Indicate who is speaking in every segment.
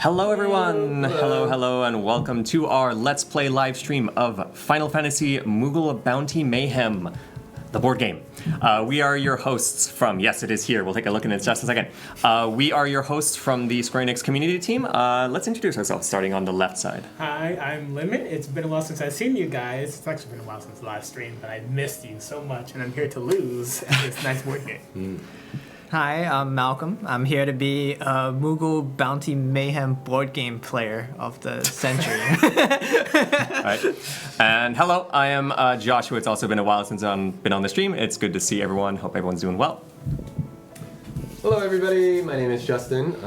Speaker 1: Hello everyone! Hello, and welcome to our Let's Play live stream of Final Fantasy Moogle Bounty Mayhem, the board game. We are your hosts from, yes, it is here, we'll take a look in it in just a second. We are your hosts from the Square Enix community team. Let's introduce ourselves, starting on the left side.
Speaker 2: Hi, I'm Limit. It's been a while since I've seen you guys. It's actually been a while since the live stream, but I've missed you so much, and I'm here to lose at this nice board game.
Speaker 3: Hi, I'm Malcolm. I'm here to be a Moogle Bounty Mayhem board game player of the century.
Speaker 1: All right. And hello, I am Joshua. It's also been a while since I've been on the stream. It's good to see everyone. Hope everyone's doing well.
Speaker 4: Hello everybody, my name is Justin.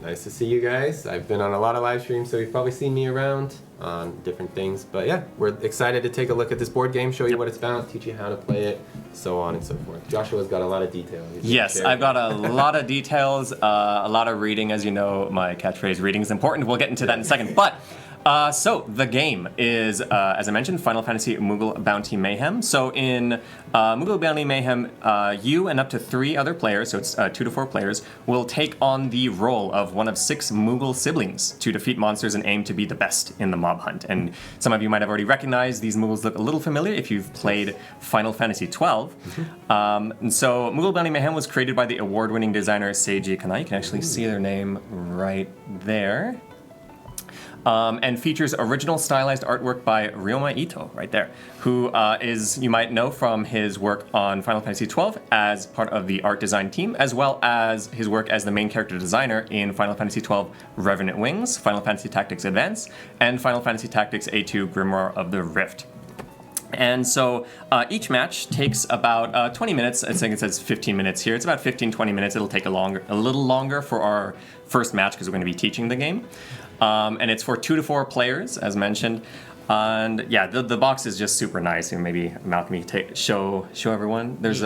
Speaker 4: Nice to see you guys. I've been on a lot of live streams, so you've probably seen me around on different things. But yeah, we're excited to take a look at this board game, show you what it's about, teach you how to play it, so on and so forth. Joshua's got a lot of details.
Speaker 1: Yes, I've got a lot of details, a lot of reading. As you know, my catchphrase, reading is important. We'll get into that in a second. But so the game is, as I mentioned, Final Fantasy Moogle Bounty Mayhem. So in Moogle Bounty Mayhem, you and up to 3 other players, so it's 2 to 4 players, will take on the role of one of 6 Moogle siblings to defeat monsters and aim to be the best in the mob hunt. And some of you might have already recognized these Moogles look a little familiar if you've played Final Fantasy XII. And so Moogle Bounty Mayhem was created by the award-winning designer Seiji Kanai. You can actually see their name right there. And features original stylized artwork by Ryoma Ito, right there, who is, you might know from his work on Final Fantasy XII as part of the art design team, as well as his work as the main character designer in Final Fantasy XII Revenant Wings, Final Fantasy Tactics Advance, and Final Fantasy Tactics A2 Grimoire of the Rift. And so each match takes about 20 minutes. I think it says 15 minutes here. It's about 15-20 minutes. It'll take a little longer for our first match because we're going to be teaching the game. And it's for 2 to 4 players, as mentioned. And yeah, the box is just super nice. And maybe Malcolm, you can show everyone. There's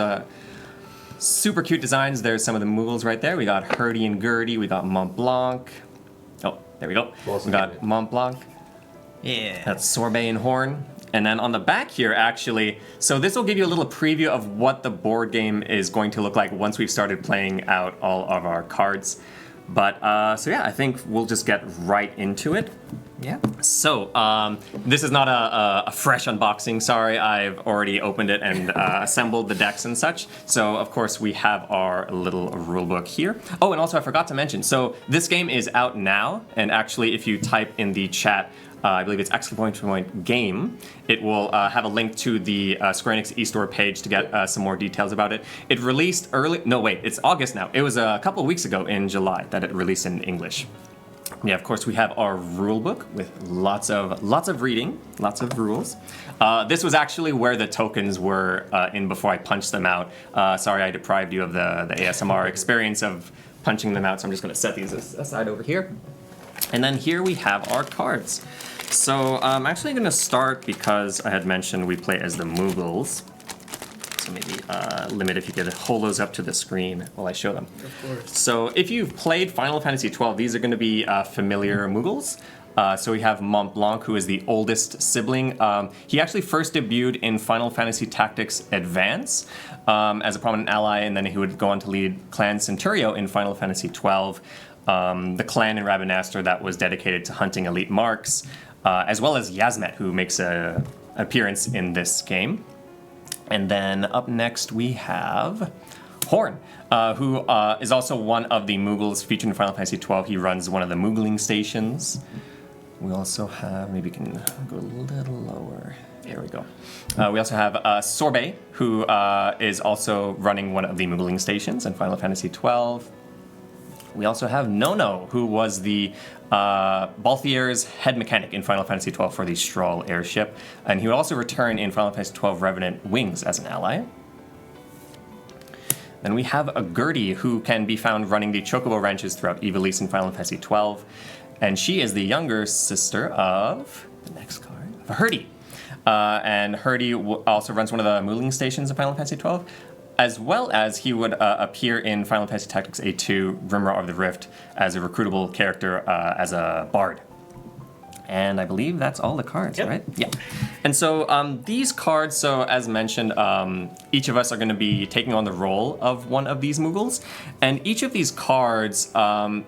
Speaker 1: super cute designs. There's some of the Moogles right there. We got Hurdy and Gurdy. We got Mont Blanc. Oh, there we go. We got Mont Blanc.
Speaker 3: Yeah.
Speaker 1: That's Sorbet and Horn. And then on the back here, actually, so this will give you a little preview of what the board game is going to look like once we've started playing out all of our cards. But, so yeah, I think we'll just get right into it.
Speaker 3: Yeah.
Speaker 1: So, this is not a fresh unboxing, sorry, I've already opened it and assembled the decks and such. So, of course, we have our little rulebook here. Oh, and also I forgot to mention, so this game is out now, and actually if you type in the chat, I believe it's !game. It will have a link to the Square Enix eStore page to get some more details about it. It released early, no wait, it's August now. It was a couple of weeks ago in July that it released in English. Yeah, of course we have our rule book with lots of reading, lots of rules. This was actually where the tokens were in before I punched them out. Sorry I deprived you of the ASMR experience of punching them out, so I'm just going to set these aside over here. And then here we have our cards. So I'm actually going to start because I had mentioned we play as the Moogles. So maybe Limit, if you could hold those up to the screen while I show them.
Speaker 2: Of course.
Speaker 1: So if you've played Final Fantasy XII, these are going to be familiar Moogles. So we have Mont Blanc, who is the oldest sibling. He actually first debuted in Final Fantasy Tactics Advance as a prominent ally, and then he would go on to lead Clan Centurio in Final Fantasy XII. The clan in Rabanastre that was dedicated to hunting elite marks, as well as Yasmet, who makes an appearance in this game. And then up next we have Horn, who is also one of the Moogles featured in Final Fantasy XII. He runs one of the Moogling stations. We also have, maybe we can go a little lower. There we go. We also have Sorbet, who is also running one of the Moogling stations in Final Fantasy XII. We also have Nono, who was the Balthier's head mechanic in Final Fantasy XII for the Strahl airship, and he would also return in Final Fantasy XII Revenant Wings as an ally. Then we have a Gurdy, who can be found running the Chocobo Ranches throughout Ivalice in Final Fantasy XII, and she is the younger sister of the next card, of Hurdy. And Hurdy also runs one of the Moogling stations in Final Fantasy XII. As well as he would appear in Final Fantasy Tactics A2 Grimoire of the Rift as a recruitable character as a bard. And I believe that's all the cards,
Speaker 2: Yep.
Speaker 1: right? Yeah. And so these cards, so as mentioned, each of us are going to be taking on the role of one of these Moogles. And each of these cards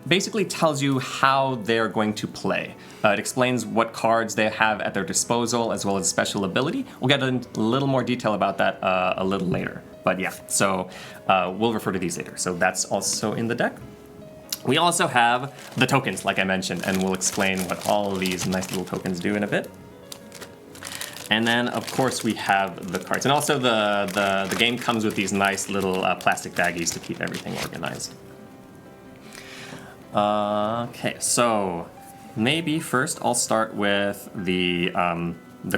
Speaker 1: basically tells you how they're going to play. It explains what cards they have at their disposal, as well as special ability. We'll get into a little more detail about that a little later. But yeah, so we'll refer to these later. So that's also in the deck. We also have the tokens, like I mentioned, and we'll explain what all of these nice little tokens do in a bit. And then, of course, we have the cards. And also the game comes with these nice little plastic baggies to keep everything organized. Okay, so maybe first I'll start with the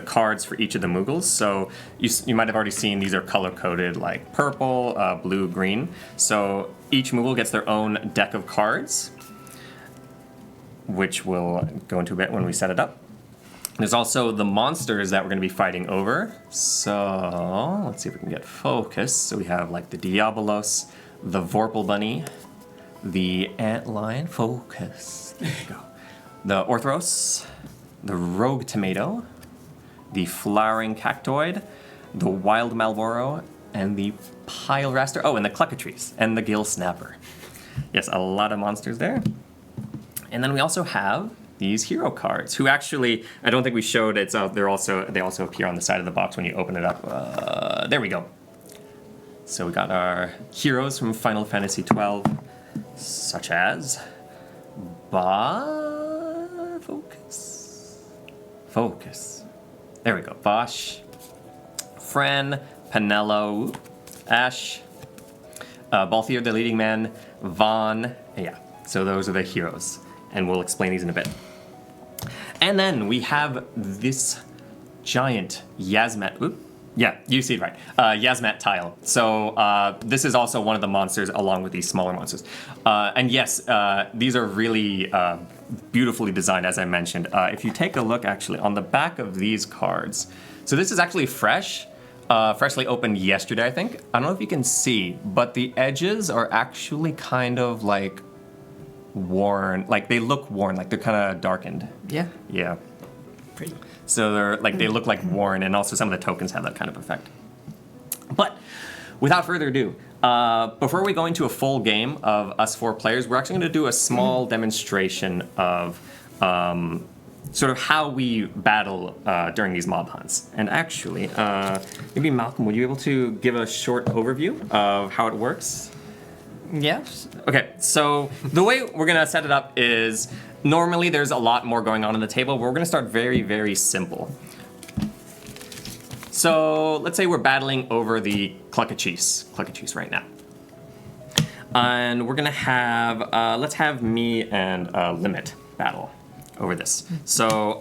Speaker 1: cards for each of the Moogles. So you might have already seen these are color-coded, like purple, blue, green. So each Moogle gets their own deck of cards, which we'll go into a bit when we set it up. There's also the monsters that we're going to be fighting over. So let's see if we can get focus. So we have like the Diabolos, the Vorpal Bunny, the Antlion, focus, there you go. The Orthros, the Rogue Tomato, the Flowering Cactoid, the Wild Malboro, and the Pile Raster. Oh, and the Cluckatrice, and the Gill Snapper. Yes, a lot of monsters there. And then we also have these hero cards, who actually, I don't think we showed it, so they also appear on the side of the box when you open it up. There we go. So we got our heroes from Final Fantasy XII, such as Focus. There we go. Bosch, Fran, Penelo, Ash, Balthier, the leading man, Vaughn. Yeah, so those are the heroes, and we'll explain these in a bit. And then we have this giant Yasmet. Yeah, you see it right. Yasmet tile. So this is also one of the monsters along with these smaller monsters. And yes, these are really beautifully designed, as I mentioned. If you take a look, actually, on the back of these cards, so this is actually fresh, freshly opened yesterday, I think. I don't know if you can see, but the edges are actually kind of like worn, like they look worn, like they're kind of darkened.
Speaker 3: Yeah.
Speaker 1: Yeah.
Speaker 3: Pretty.
Speaker 1: So they're like they look like worn, and also some of the tokens have that kind of effect. But without further ado, before we go into a full game of us 4 players, we're actually going to do a small demonstration of sort of how we battle during these mob hunts. And actually, maybe Malcolm, would you be able to give a short overview of how it works?
Speaker 3: Yes.
Speaker 1: Okay, so the way we're going to set it up is normally there's a lot more going on the table, but we're going to start very, very simple. So let's say we're battling over the Cluckatrice right now. And we're going to have, let's have me and Limit battle over this. So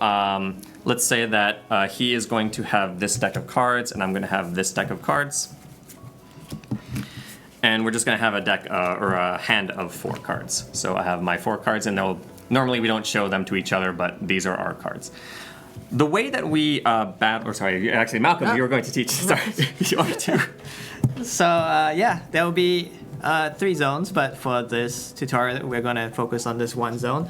Speaker 1: let's say that he is going to have this deck of cards, and I'm going to have this deck of cards. And we're just going to have a deck or a hand of 4 cards. So I have my 4 cards, and normally we don't show them to each other, but these are our cards. The way that we battle, or sorry, actually, Malcolm, you were going to teach. Sorry, you want to?
Speaker 3: So yeah, there will be 3 zones, but for this tutorial, we're going to focus on this one zone.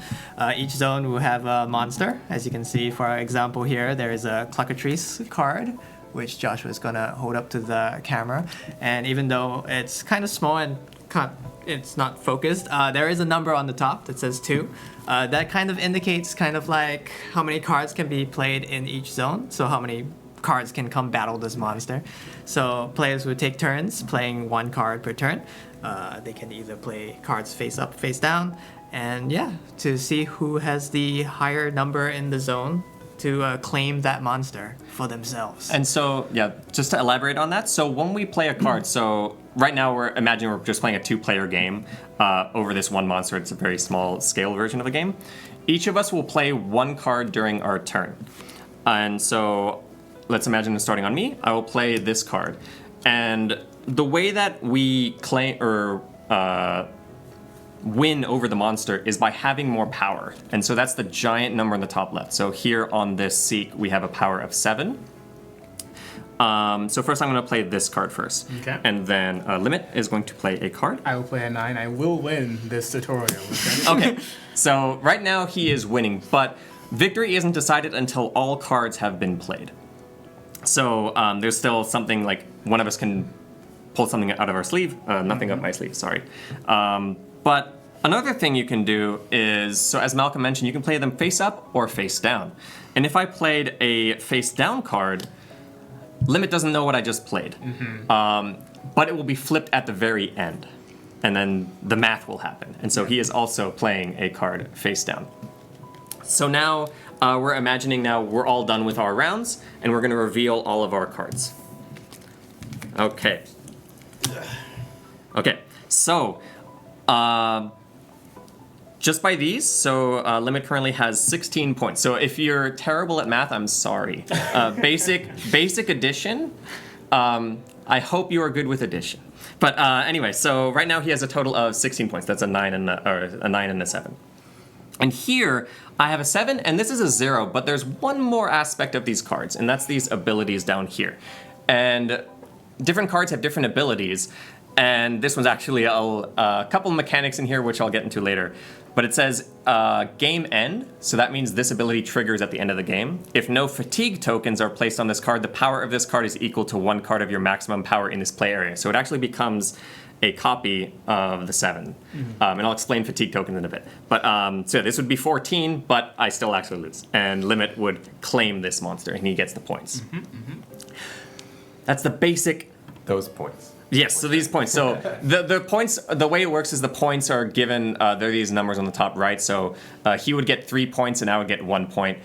Speaker 3: Each zone will have a monster. As you can see, for example here, there is a Cluckatrice card, which Joshua is going to hold up to the camera. And even though it's kind of small and it's not focused, there is a number on the top that says 2. That kind of indicates kind of like how many cards can be played in each zone, so how many cards can come battle this monster. So players would take turns playing 1 card per turn. They can either play cards face up, face down, and yeah, to see who has the higher number in the zone to claim that monster for themselves.
Speaker 1: And so, yeah, just to elaborate on that, so when we play a card, so right now we're just playing a 2-player game over this one monster. It's a very small scale version of the game. Each of us will play 1 card during our turn. And so let's imagine starting on me, I will play this card. And the way that we claim or win over the monster is by having more power. And so that's the giant number in the top left. So here on this Seek, we have a power of 7. So first I'm going to play this card first.
Speaker 2: Okay.
Speaker 1: And then Limit is going to play a card.
Speaker 2: I will play a 9. I will win this tutorial. Okay.
Speaker 1: Okay. So right now he is winning, but victory isn't decided until all cards have been played. So there's still something like one of us can pull something out of our sleeve, nothing up my sleeve, sorry. But another thing you can do is, so as Malcolm mentioned, you can play them face up or face down. And if I played a face down card, Limit doesn't know what I just played. But it will be flipped at the very end. And then the math will happen. And so he is also playing a card face down. So now we're imagining now we're all done with our rounds, and we're going to reveal all of our cards. Okay. Okay, so just by these, so Limit currently has 16 points. So if you're terrible at math, I'm sorry. Basic addition, I hope you are good with addition. But anyway, so right now he has a total of 16 points. That's a 9 and a 7. And here I have a 7, and this is a 0, but there's one more aspect of these cards, and that's these abilities down here. And different cards have different abilities, and this one's actually a couple mechanics in here, which I'll get into later. But it says game end, so that means this ability triggers at the end of the game. If no fatigue tokens are placed on this card, the power of this card is equal to 1 card of your maximum power in this play area. So it actually becomes a copy of the 7. And I'll explain fatigue tokens in a bit. But so this would be 14, but I still actually lose. And Limit would claim this monster, and he gets the points. That's the basic.
Speaker 4: Those points.
Speaker 1: Yes, so these points. So the points, the way it works is the points are given, there are these numbers on the top right. So he would get 3 points and I would get 1 point.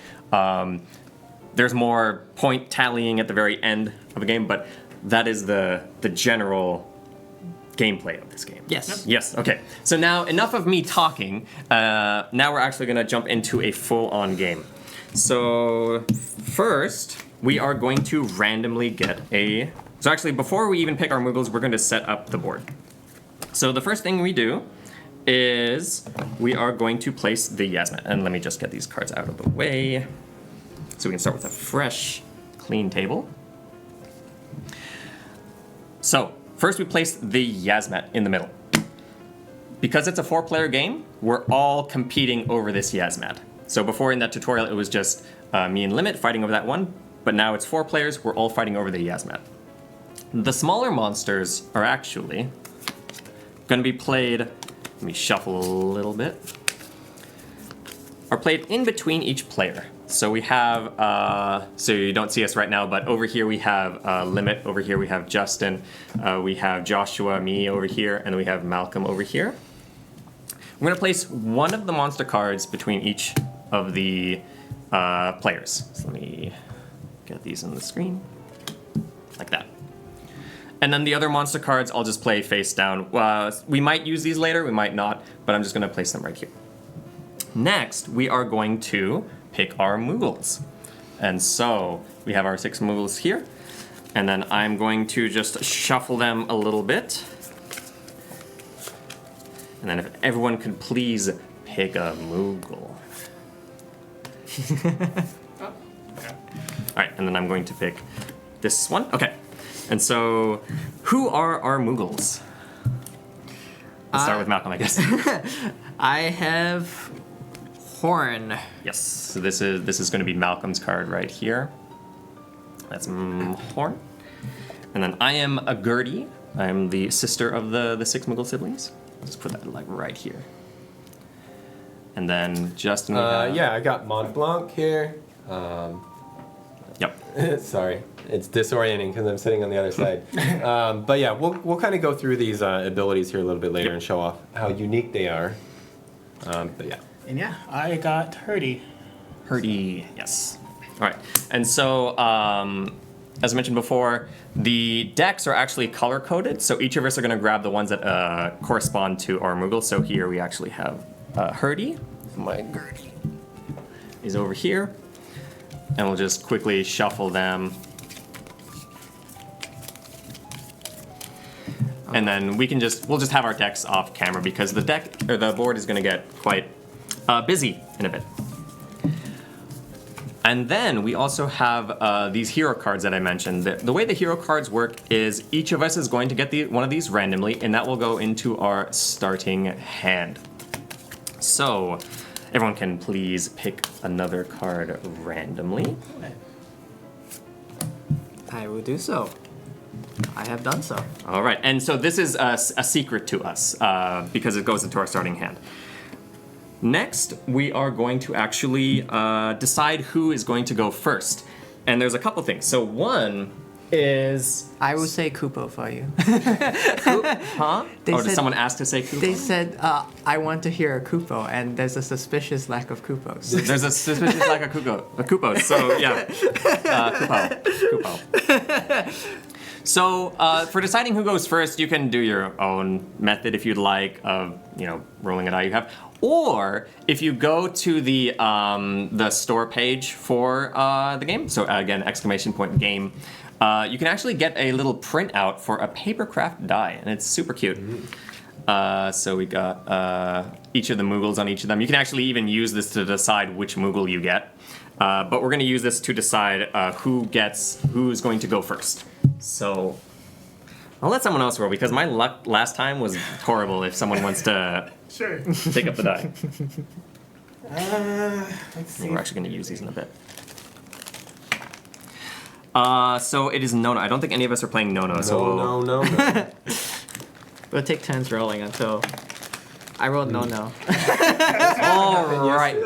Speaker 1: There's more point tallying at the very end of a game, but that is the general gameplay of this game.
Speaker 3: Yes.
Speaker 1: Yes, okay. So now enough of me talking. Now we're actually going to jump into a full-on game. So first, we are going to randomly get a... So actually, before we even pick our Moogles, we're going to set up the board. So the first thing we do is we are going to place the Yasmet. And let me just get these cards out of the way. So we can start with a fresh, clean table. So first we place the Yasmet in the middle. Because it's a 4-player game, we're all competing over this Yasmet. So before in that tutorial, it was just me and Limit fighting over that one. But now it's 4 players, we're all fighting over the Yasmet. The smaller monsters are actually going to be played, let me shuffle a little bit, are played in between each player. So we have, so you don't see us right now, but over here we have Limit, over here we have Justin, we have Joshua, me over here, and we have Malcolm over here. We're going to place one of the monster cards between each of the players. So let me get these on the screen, like that. And then the other monster cards, I'll just play face down. We might use these later, we might not, but I'm just going to place them right here. Next, we are going to pick our Moogles. And so we have our 6 Moogles here. And then I'm going to just shuffle them a little bit. And then if everyone could please pick a Moogle. All right, and then I'm going to pick this one. Okay. And so, who are our Moogles? Let's start with Malcolm, I guess.
Speaker 3: I have Horn.
Speaker 1: Yes. So this is going to be Malcolm's card right here. That's Horn. And then I am a Gertie. I'm the sister of the 6 Moogle siblings. Let's put that like right here. And then Justin.
Speaker 4: Yeah, I got Mont Blanc here.
Speaker 1: Yep.
Speaker 4: Sorry, it's disorienting because I'm sitting on the other side. But yeah, we'll kind of go through these abilities here a little bit later and show off how unique they are. But yeah.
Speaker 2: And yeah, I got Hurdy.
Speaker 1: Hurdy, yes. All right, and so as I mentioned before, the decks are actually color-coded, so each of us are going to grab the ones that correspond to our Moogle. So here we actually have Hurdy. My Gertie is over here. And we'll just quickly shuffle them. And then we'll just have our decks off camera because the board is going to get quite busy in a bit. And then we also have these hero cards that I mentioned. The way the hero cards work is each of us is going to get one of these randomly, and that will go into our starting hand. So everyone can please pick another card randomly.
Speaker 3: I will do so. I have done so.
Speaker 1: All right, and so this is a secret to us because it goes into our starting hand. Next, we are going to actually decide who is going to go first. And there's a couple things. So one is...
Speaker 3: I will say Kupo for you.
Speaker 1: Huh? Did
Speaker 3: said-
Speaker 1: someone ask to say Kupo?
Speaker 3: They said, I want to hear a Kupo, and there's a suspicious lack of Kupos.
Speaker 1: There's a suspicious lack of Kupos, so yeah. Kupo. So for deciding who goes first, you can do your own method if you'd like of, rolling a die you have. Or if you go to the store page for the game, so again, !game, you can actually get a little printout for a papercraft die, and it's super cute. So we got each of the Moogles on each of them. You can actually even use this to decide which Moogle you get. But we're going to use this to decide who's going to go first. So I'll let someone else roll because my luck last time was horrible if someone wants to
Speaker 2: Sure.
Speaker 1: take up the die.
Speaker 2: Let's see.
Speaker 1: We're actually going to use these in a bit. So it is Nono. I don't think any of us are playing Nono. So
Speaker 4: No.
Speaker 3: We'll take turns rolling until I rolled no.
Speaker 1: All right.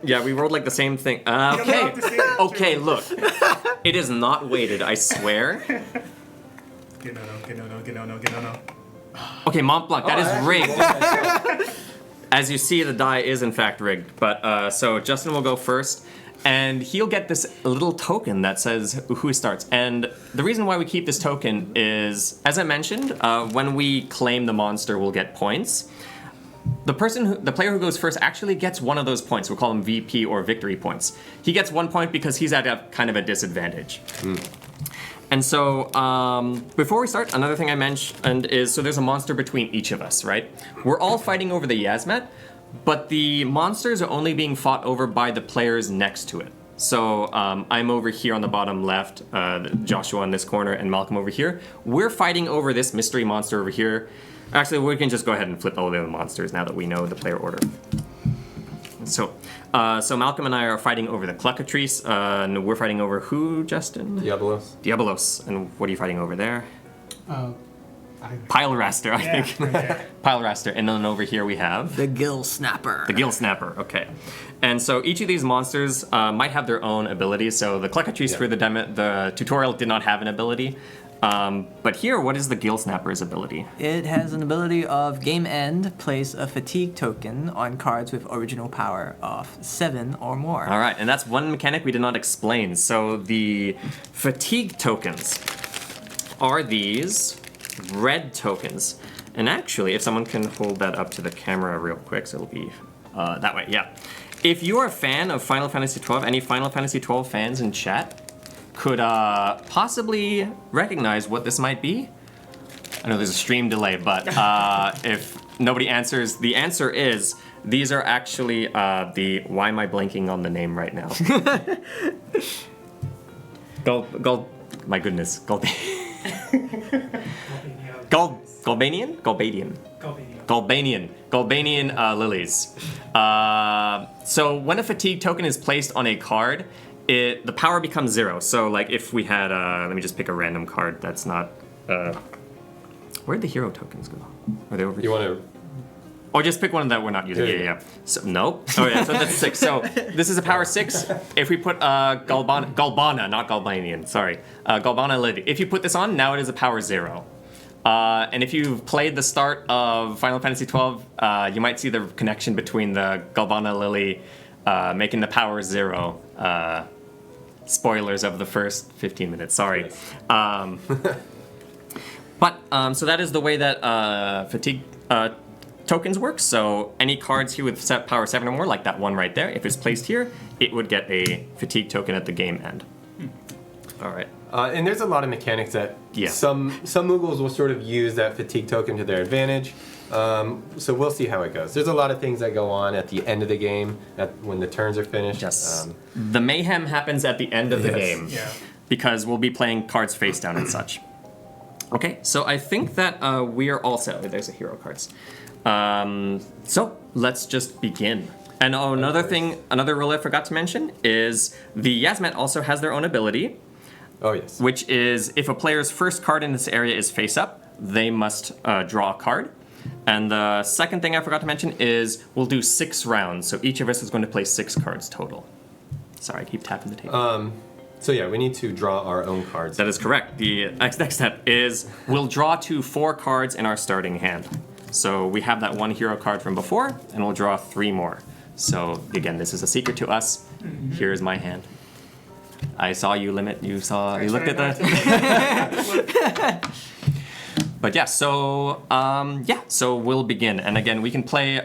Speaker 1: Yeah, we rolled like the same thing. Okay. Okay, look. It is not weighted, I swear.
Speaker 2: Get no.
Speaker 1: Okay, Mont Blanc, that is rigged. As you see, the die is in fact rigged. But so Justin will go first, and he'll get this little token that says who starts. And the reason why we keep this token is, as I mentioned, when we claim the monster, we'll get points. The player who goes first actually gets one of those points. We'll call them VP or victory points. He gets 1 point because he's at a kind of a disadvantage. And so, before we start, another thing I mentioned is, so there's a monster between each of us, right? We're all fighting over the Yasmet, but the monsters are only being fought over by the players next to it. So, I'm over here on the bottom left, Joshua in this corner, and Malcolm over here. We're fighting over this mystery monster over here. Actually, we can just go ahead and flip all the other monsters now that we know the player order. So Malcolm and I are fighting over the Cluckatrice, and we're fighting over who, Justin? Diabolos. And what are you fighting over there? Pyleraster, I think.
Speaker 2: Okay.
Speaker 1: Pyleraster. And then over here we have...
Speaker 3: The Gill Snapper.
Speaker 1: The Gill Snapper, okay. And so each of these monsters might have their own abilities. So the Cluckatrice for the tutorial did not have an ability. But here, what is the Gill Snapper's ability?
Speaker 3: It has an ability of game end, place a fatigue token on cards with original power of 7 or more.
Speaker 1: All right, and that's one mechanic we did not explain. So the fatigue tokens are these red tokens. And actually, if someone can hold that up to the camera real quick, so it'll be that way, yeah. If you're a fan of Final Fantasy XII, any Final Fantasy XII fans in chat could possibly recognize what this might be. I know there's a stream delay, but if nobody answers, the answer is these are actually why am I blanking on the name right now? My goodness, Galbanian lilies. So when a fatigue token is placed on a card, the power becomes 0. So like if we had, let me just pick a random card that's not, where'd the hero tokens go? Are they over here?
Speaker 4: You want to...
Speaker 1: Or just pick one that we're not using. Yeah. So, nope. Oh yeah, so that's 6. So this is a power 6. If we put Galbana, not Galbanian, sorry. Galbana Lily. If you put this on, now it is a power 0. And if you've played the start of Final Fantasy XII, you might see the connection between the Galbana Lily making the power 0. Spoilers of the first 15 minutes, sorry. Yes. So that is the way that fatigue tokens work. So any cards here with power 7 or more, like that one right there, if it's placed here, it would get a fatigue token at the game end. All right.
Speaker 4: And there's a lot of mechanics that some Moogles will sort of use that fatigue token to their advantage. So we'll see how it goes. There's a lot of things that go on at the end of the game, when the turns are finished.
Speaker 1: Yes. The mayhem happens at the end of the game.
Speaker 2: Yeah.
Speaker 1: Because we'll be playing cards face down and such. Okay, so I think that we are all set. There's a hero cards. So let's just begin. And another rule I forgot to mention is the Yasmet also has their own ability,
Speaker 4: Oh, yes.
Speaker 1: which is if a player's first card in this area is face up, they must draw a card. And the second thing I forgot to mention is we'll do 6 rounds, so each of us is going to play 6 cards total. Sorry, I keep tapping the table.
Speaker 4: So yeah, we need to draw our own cards.
Speaker 1: That is correct. The next step is we'll draw to 4 cards in our starting hand. So we have that 1 hero card from before, and we'll draw 3 more. So again, this is a secret to us. Here is my hand. I saw you, Limit. You looked at that. But yeah, so we'll begin. And again, we can play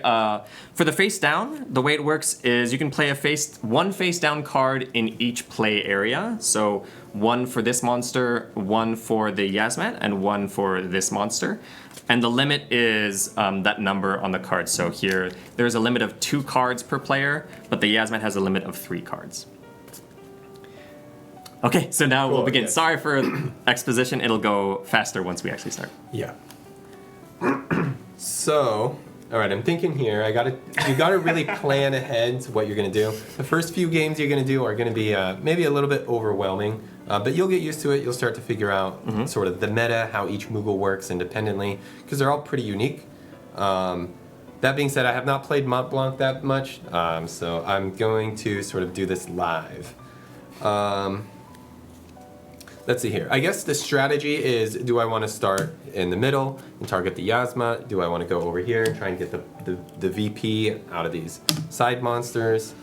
Speaker 1: for the face down. The way it works is you can play one face down card in each play area. So 1 for this monster, 1 for the Yasmet, and 1 for this monster. And the limit is that number on the card. So here, there's a limit of 2 cards per player, but the Yasmet has a limit of 3 cards. Okay, so now we'll begin.
Speaker 4: Yes.
Speaker 1: Sorry for exposition. It'll go faster once we actually start.
Speaker 4: Yeah. So, all right, I'm thinking here. You gotta really plan ahead what you're gonna do. The first few games you're gonna do are gonna be maybe a little bit overwhelming, but you'll get used to it. You'll start to figure out sort of the meta, how each Moogle works independently, because they're all pretty unique. That being said, I have not played Mont Blanc that much, so I'm going to sort of do this live. Let's see here. I guess the strategy is, do I want to start in the middle and target the Yasma? Do I want to go over here and try and get the VP out of these side monsters?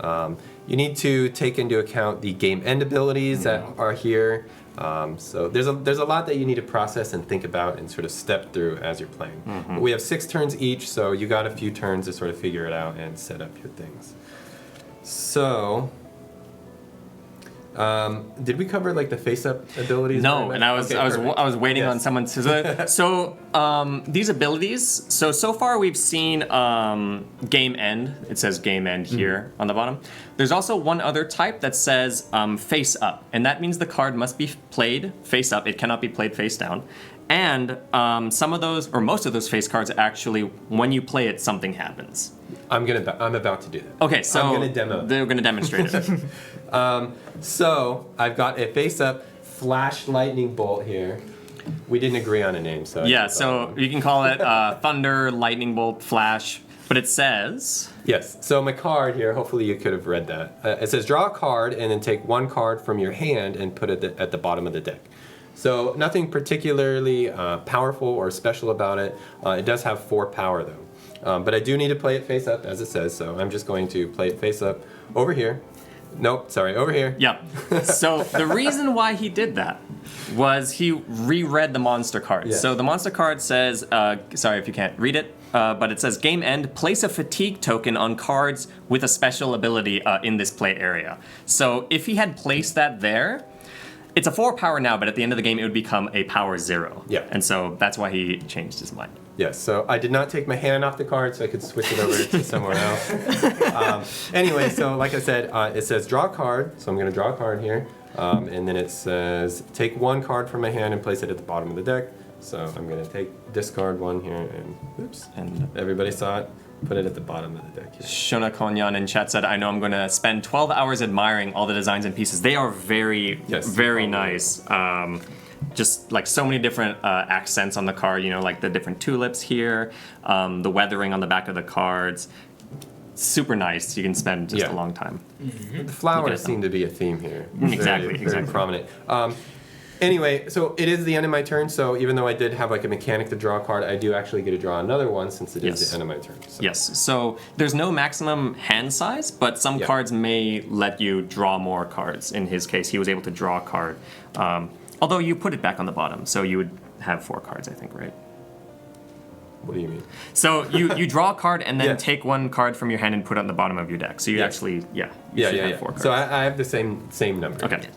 Speaker 4: You need to take into account the game end abilities that are here. So there's a lot that you need to process and think about and sort of step through as you're playing. But we have 6 turns each, so you got a few turns to sort of figure it out and set up your things. So... did we cover like the face-up abilities?
Speaker 1: No, and I was waiting on someone to. So these abilities. So far we've seen game end. It says game end here on the bottom. There's also one other type that says face up, and that means the card must be played face up. It cannot be played face down. And some of those, or most of those face cards, actually, when you play it, something happens.
Speaker 4: I'm about to do that.
Speaker 1: Okay, so
Speaker 4: I'm gonna demo.
Speaker 1: They're gonna demonstrate it.
Speaker 4: So I've got a face-up flash lightning bolt here. We didn't agree on a name, so
Speaker 1: Yeah, so you can call it Thunder, Lightning Bolt, Flash, but it says...
Speaker 4: Yes, so my card here, hopefully you could have read that. It says draw a card and then take 1 card from your hand and put it at the bottom of the deck. So nothing particularly powerful or special about it. It does have 4 power though. But I do need to play it face up, as it says, so I'm just going to play it face up over here. Nope, sorry, over here.
Speaker 1: Yeah. So the reason why he did that was he reread the monster cards.
Speaker 4: Yeah.
Speaker 1: So the monster card says, sorry if you can't read it, but it says game end, place a fatigue token on cards with a special ability in this play area. So if he had placed that there, it's a 4 power now, but at the end of the game it would become a power 0.
Speaker 4: Yeah.
Speaker 1: And so that's why he changed his mind.
Speaker 4: Yes, so I did not take my hand off the card so I could switch it over to somewhere else. Anyway, so like I said, it says draw a card, so I'm going to draw a card here. And then it says take 1 card from my hand and place it at the bottom of the deck. So I'm going to discard 1 here and, oops, and everybody saw it. Put it at the bottom of the deck here.
Speaker 1: Shona Konyan in chat said, I know I'm going to spend 12 hours admiring all the designs and pieces. They are very nice. Just like so many different accents on the card, you know, like the different tulips here, the weathering on the back of the cards. Super nice. You can spend just a long time.
Speaker 4: The flowers seem to be a theme here.
Speaker 1: Exactly.
Speaker 4: Very prominent. Anyway, so it is the end of my turn, so even though I did have like a mechanic to draw a card, I do actually get to draw another one since it is the end of my turn. So.
Speaker 1: Yes, so there's no maximum hand size, but some cards may let you draw more cards. In his case, he was able to draw a card. Although you put it back on the bottom, so you would have 4 cards, I think, right?
Speaker 4: What do you mean?
Speaker 1: So you draw a card and then take 1 card from your hand and put it on the bottom of your deck. So you actually, you should have 4 cards.
Speaker 4: So I have the same number.
Speaker 1: Okay.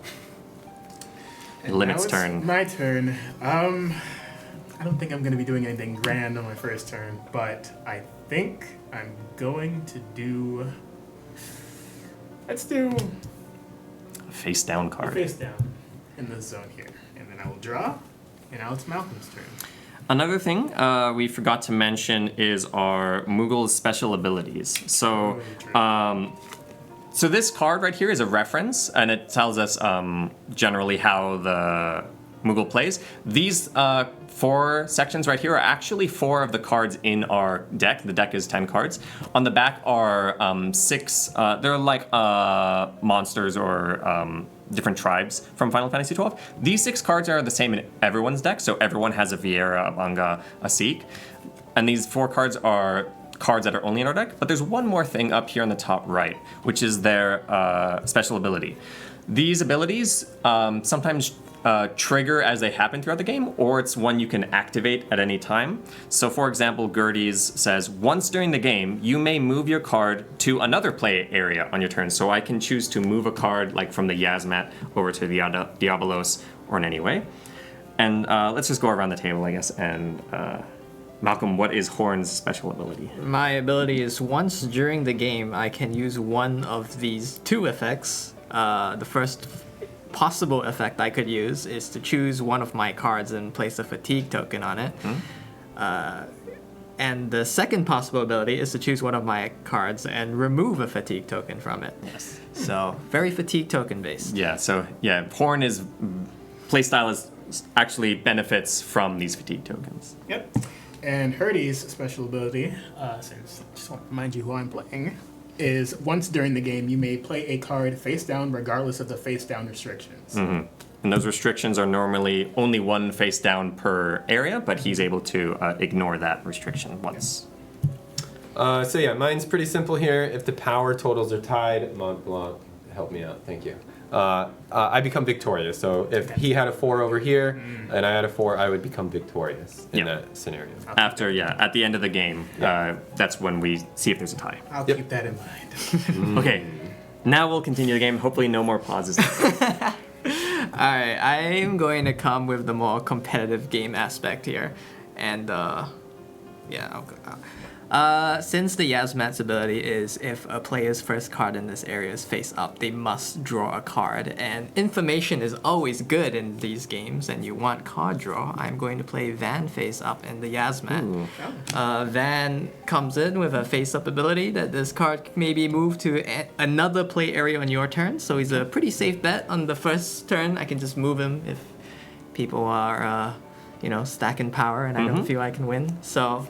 Speaker 2: And
Speaker 1: Limit's
Speaker 2: now it's
Speaker 1: turn.
Speaker 2: my turn. I don't think I'm going to be doing anything grand on my first turn, but I think I'm going to do... Let's do...
Speaker 1: A face down card.
Speaker 2: Face down in this zone here. And then I will draw, and now it's Malcolm's turn.
Speaker 1: Another thing we forgot to mention is our Moogle's special abilities. So, so this card right here is a reference, and it tells us generally how the Moogle plays. These 4 sections right here are actually 4 of the cards in our deck. The deck is 10 cards. On the back are 6. They're like monsters or different tribes from Final Fantasy XII. These 6 cards are the same in everyone's deck, so everyone has a Viera, a Banga, a Seek. And these 4 cards are cards that are only in our deck, but there's one more thing up here on the top right, which is their special ability. These abilities sometimes trigger as they happen throughout the game, or it's one you can activate at any time. So for example, Gertie's says, once during the game, you may move your card to another play area on your turn. So I can choose to move a card like from the Yazmat over to the Diabolos or in any way. And let's just go around the table, I guess. And Malcolm, what is Horn's special ability?
Speaker 3: My ability is once during the game, I can use one of these 2 effects. The first possible effect I could use is to choose one of my cards and place a fatigue token on it. And the second possible ability is to choose one of my cards and remove a fatigue token from it.
Speaker 1: Yes.
Speaker 3: So very fatigue token based.
Speaker 1: Yeah, so yeah, Horn is playstyle is actually benefits from these fatigue tokens.
Speaker 2: Yep. And Hurdy's special ability, since I just want to remind you who I'm playing, is once during the game you may play a card face down regardless of the face down restrictions.
Speaker 1: And those restrictions are normally only 1 face down per area, but he's able to ignore that restriction once.
Speaker 4: So yeah, mine's pretty simple here. If the power totals are tied, Mont Blanc, help me out, thank you. I become victorious. So if he had a 4 over here and I had a 4, I would become victorious in that scenario.
Speaker 1: After, at the end of the game, that's when we see if there's a tie.
Speaker 2: I'll keep that in mind.
Speaker 1: Okay, now we'll continue the game. Hopefully no more pauses.
Speaker 3: Alright, I'm going to come with the more competitive game aspect here. And since the Yazmat's ability is if a player's first card in this area is face up, they must draw a card. And information is always good in these games, and you want card draw. I'm going to play Van face up in the Yazmat. Van comes in with a face up ability that this card may be moved to another play area on your turn. So he's a pretty safe bet on the first turn. I can just move him if people are, stacking power and I don't feel I can win. So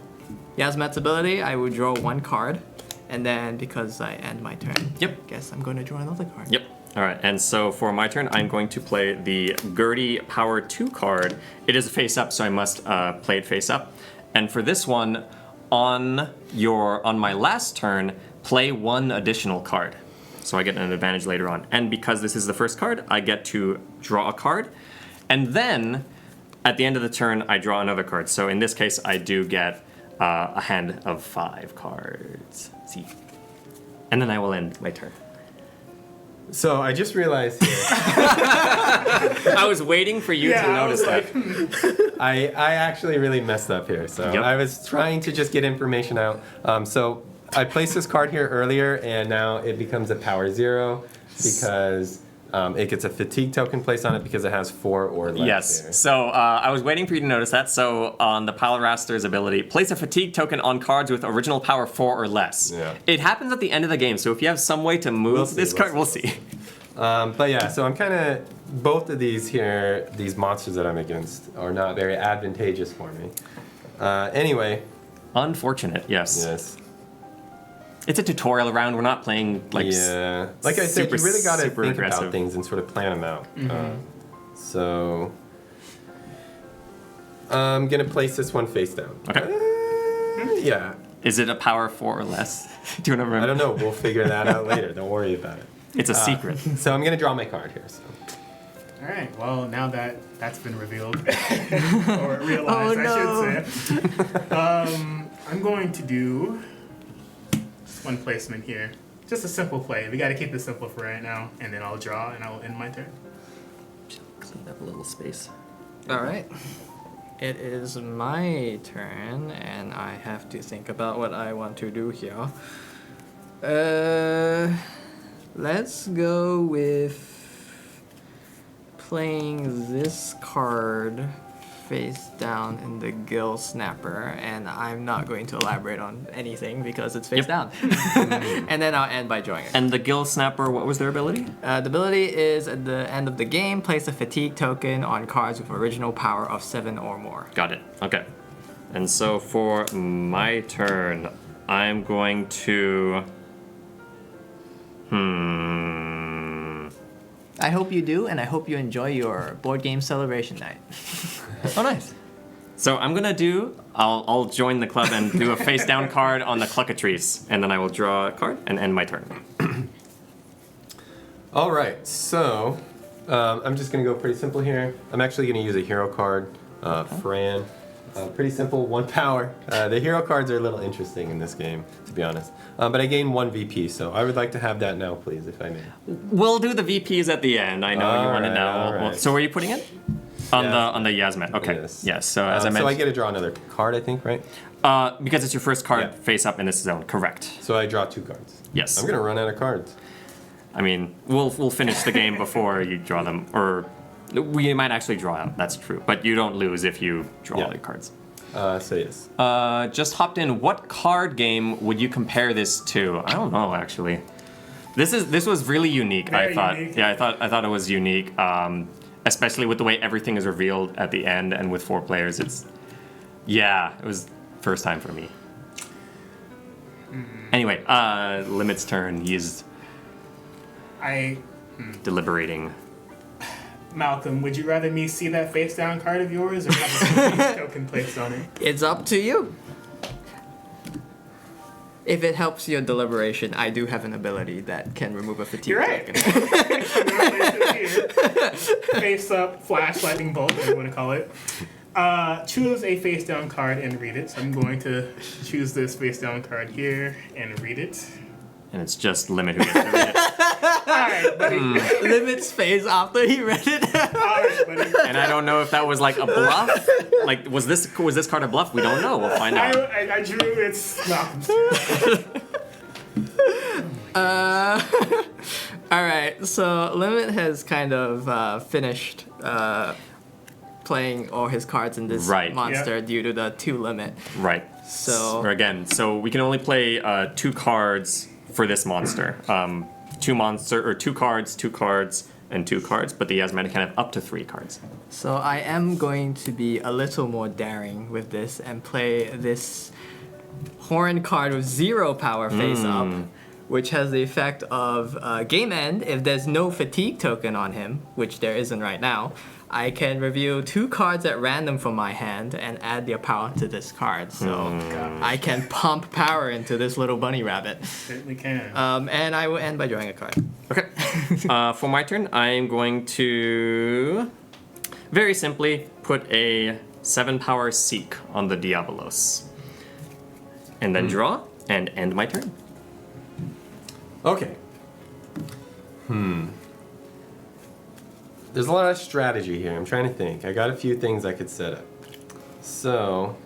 Speaker 3: Yazmat's ability, I would draw 1 card, and then because I end my turn, guess I'm going to draw another card.
Speaker 1: All right, and so for my turn, I'm going to play the Gertie Power 2 card. It is a face up, so I must play it face up. And for this one, on my last turn, play 1 additional card. So I get an advantage later on. And because this is the first card, I get to draw a card. And then, at the end of the turn, I draw another card. So in this case, I do get a hand of 5 cards. See, and then I will end my turn.
Speaker 4: So I just realized here.
Speaker 1: I was waiting for you to notice that.
Speaker 4: I actually really messed up here. So I was trying to just get information out. So I placed this card here earlier, and now it becomes a power 0 because it gets a fatigue token placed on it because it has 4 or less.
Speaker 1: Yes.
Speaker 4: Here.
Speaker 1: So I was waiting for you to notice that. So on the Palaraster's ability, place a fatigue token on cards with original power 4 or less.
Speaker 4: Yeah.
Speaker 1: It happens at the end of the game. So if you have some way to move this card, we'll see.
Speaker 4: But yeah, so I'm kind of both of these here, these monsters that I'm against, are not very advantageous for me. Anyway.
Speaker 1: Unfortunate. Yes.
Speaker 4: Yes.
Speaker 1: It's a tutorial round. We're not playing like
Speaker 4: like I said, you really got to think
Speaker 1: aggressive.
Speaker 4: about things and sort of plan them out. So I'm gonna place this one face down.
Speaker 1: Okay.
Speaker 4: Yeah.
Speaker 1: Is it a power 4 or less? Do you want to remember?
Speaker 4: I don't know. We'll figure that out later. Don't worry about it.
Speaker 1: It's a secret.
Speaker 4: So I'm gonna draw my card here. So.
Speaker 2: All right. Well, now that that's been revealed or realized, I should say, I'm going to do one placement here. Just a simple play. We got to keep it simple for right now, and then I'll draw and I will end my turn.
Speaker 1: Clean up a little space.
Speaker 3: All right. It is my turn, and I have to think about what I want to do here. Let's go with playing this card face down in the gill snapper, and I'm not going to elaborate on anything because it's face down. And then I'll end by drawing it.
Speaker 1: And the Gill Snapper, what was their ability?
Speaker 3: The ability is at the end of the game, place a fatigue token on cards with original power of 7 or more.
Speaker 1: Got it. Okay. And so for my turn, I'm going to.
Speaker 3: I hope you do, and I hope you enjoy your board game celebration night.
Speaker 1: Oh, nice. So I'm gonna do. I'll join the club and do a face down card on the Cluckatrice, and then I will draw a card and end my turn.
Speaker 4: All right, so I'm just gonna go pretty simple here. I'm actually gonna use a hero card, Fran. Pretty simple, 1 power. The hero cards are a little interesting in this game, to be honest. But I gained 1 VP, so I would like to have that now, please, if I may.
Speaker 1: We'll do the VPs at the end. I know you want to know.
Speaker 4: all right.
Speaker 1: So where are you putting it? On the Yasmet. Okay.
Speaker 4: Yes.
Speaker 1: So as I mentioned,
Speaker 4: So I get to draw another card, I think, right?
Speaker 1: because it's your first card
Speaker 4: Yeah.
Speaker 1: face up in this zone. Correct.
Speaker 4: So I draw 2 cards.
Speaker 1: Yes.
Speaker 4: I'm gonna run out of cards.
Speaker 1: I mean, we'll finish the game before you draw them, or we might actually draw out. That's true, but you don't lose if you draw all your cards.
Speaker 4: So yes.
Speaker 1: Just hopped in. What card game would you compare this to? I don't know actually. This was really unique.
Speaker 2: Very
Speaker 1: I thought.
Speaker 2: unique.
Speaker 1: Yeah, I thought it was unique. Especially with the way everything is revealed at the end, and with 4 players, it was first time for me. Anyway, Limit's turn. He's deliberating.
Speaker 2: Malcolm, would you rather me see that face down card of yours or have a fatigue token placed on it?
Speaker 3: It's up to you. If it helps your deliberation, I do have an ability that can remove a fatigue
Speaker 2: You're right.
Speaker 3: token.
Speaker 2: Face up, flash, lightning bolt, whatever you want to call it. Choose a face down card and read it. So I'm going to choose this face down card here and read it.
Speaker 1: And it's just Limit who gets to read it.
Speaker 2: Alright, buddy.
Speaker 3: Limit's face after he read it.
Speaker 2: Alright, buddy.
Speaker 1: And I don't know if that was like a bluff. Like, was this card a bluff? We don't know. We'll find out.
Speaker 2: I drew it's Malcolm's turn.
Speaker 3: Alright, so Limit has kind of finished playing all his cards in this
Speaker 1: Right.
Speaker 3: monster due to the 2 limit.
Speaker 1: Right.
Speaker 3: So
Speaker 1: So we can only play 2 cards for this monster. 2 cards, 2 cards, and 2 cards. But the Yasmanic can have up to 3 cards.
Speaker 3: So I am going to be a little more daring with this and play this horn card with 0 power face up, which has the effect of game end. If there's no fatigue token on him, which there isn't right now, I can reveal 2 cards at random from my hand and add their power to this card. So I can pump power into this little bunny rabbit.
Speaker 2: Certainly can.
Speaker 3: And I will end by drawing a card.
Speaker 1: Okay. For my turn, I'm going to very simply put a 7 power Seek on the Diabolos. And then draw and end my turn.
Speaker 4: Okay. There's a lot of strategy here. I'm trying to think. I got a few things I could set up. So.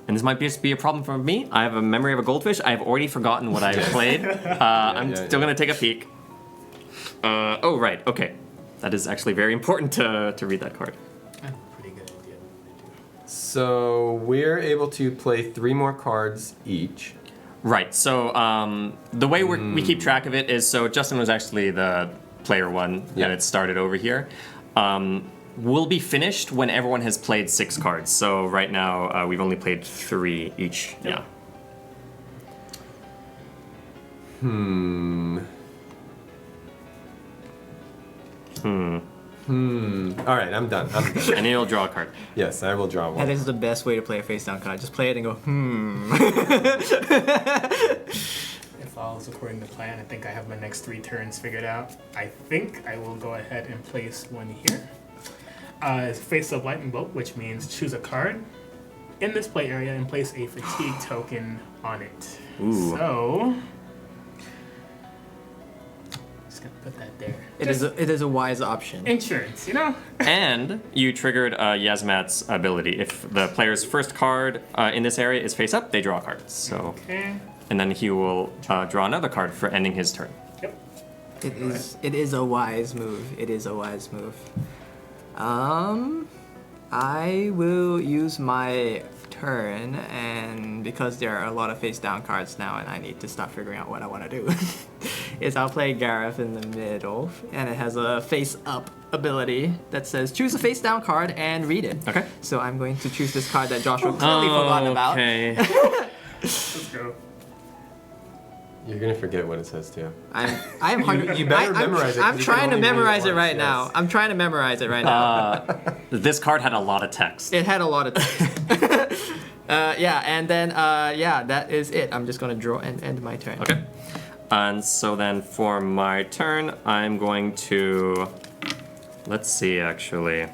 Speaker 1: And this might just be a problem for me. I have a memory of a goldfish. I've already forgotten what I've played. I'm still going to take a peek. Oh, right. Okay. That is actually very important to read that card.
Speaker 2: I have a pretty good idea.
Speaker 4: So we're able to play 3 more cards each.
Speaker 1: Right. So the way we keep track of it is, so Justin was actually the player 1,
Speaker 4: Yeah.
Speaker 1: and it started over here. We'll be finished when everyone has played 6 cards. So right now we've only played 3 each.
Speaker 2: Yep.
Speaker 1: Yeah.
Speaker 4: All right, I'm done. I'm done.
Speaker 1: And you'll draw a card.
Speaker 4: Yes, I will draw
Speaker 3: That
Speaker 4: one.
Speaker 3: is the best way to play a face down card. Just play it and go,
Speaker 2: If all is according to plan, I think I have my next 3 turns figured out. I think I will go ahead and place one here. It's face up lightning bolt, which means choose a card in this play area and place a fatigue token on it.
Speaker 1: Ooh.
Speaker 2: So, just gonna put that there.
Speaker 3: It is a wise option.
Speaker 2: Insurance, you know?
Speaker 1: And you triggered Yasmat's ability. If the player's first card in this area is face up, they draw a card. So
Speaker 2: Okay.
Speaker 1: and then he will draw another card for ending his turn.
Speaker 2: Yep.
Speaker 3: It is a wise move. It is a wise move. I will use my turn, and because there are a lot of face down cards now and I need to start figuring out what I want to do, is I'll play Gareth in the middle, and it has a face up ability that says choose a face down card and read it.
Speaker 1: Okay.
Speaker 3: So I'm going to choose this card that Joshua clearly forgot about.
Speaker 1: Okay.
Speaker 2: Let's go.
Speaker 4: You're gonna forget what it says too.
Speaker 3: I'm hungry.
Speaker 4: You better memorize it, 'cause
Speaker 3: I'm
Speaker 4: you
Speaker 3: trying to
Speaker 4: can only read it
Speaker 3: memorize it
Speaker 4: once,
Speaker 3: right
Speaker 4: yes.
Speaker 3: now. I'm trying to memorize it right now.
Speaker 1: This card had a lot of text.
Speaker 3: It had a lot of text. Yeah, and then yeah, that is it. I'm just gonna draw and end my turn.
Speaker 1: Okay. And so then for my turn, I'm going to. Let's see, actually.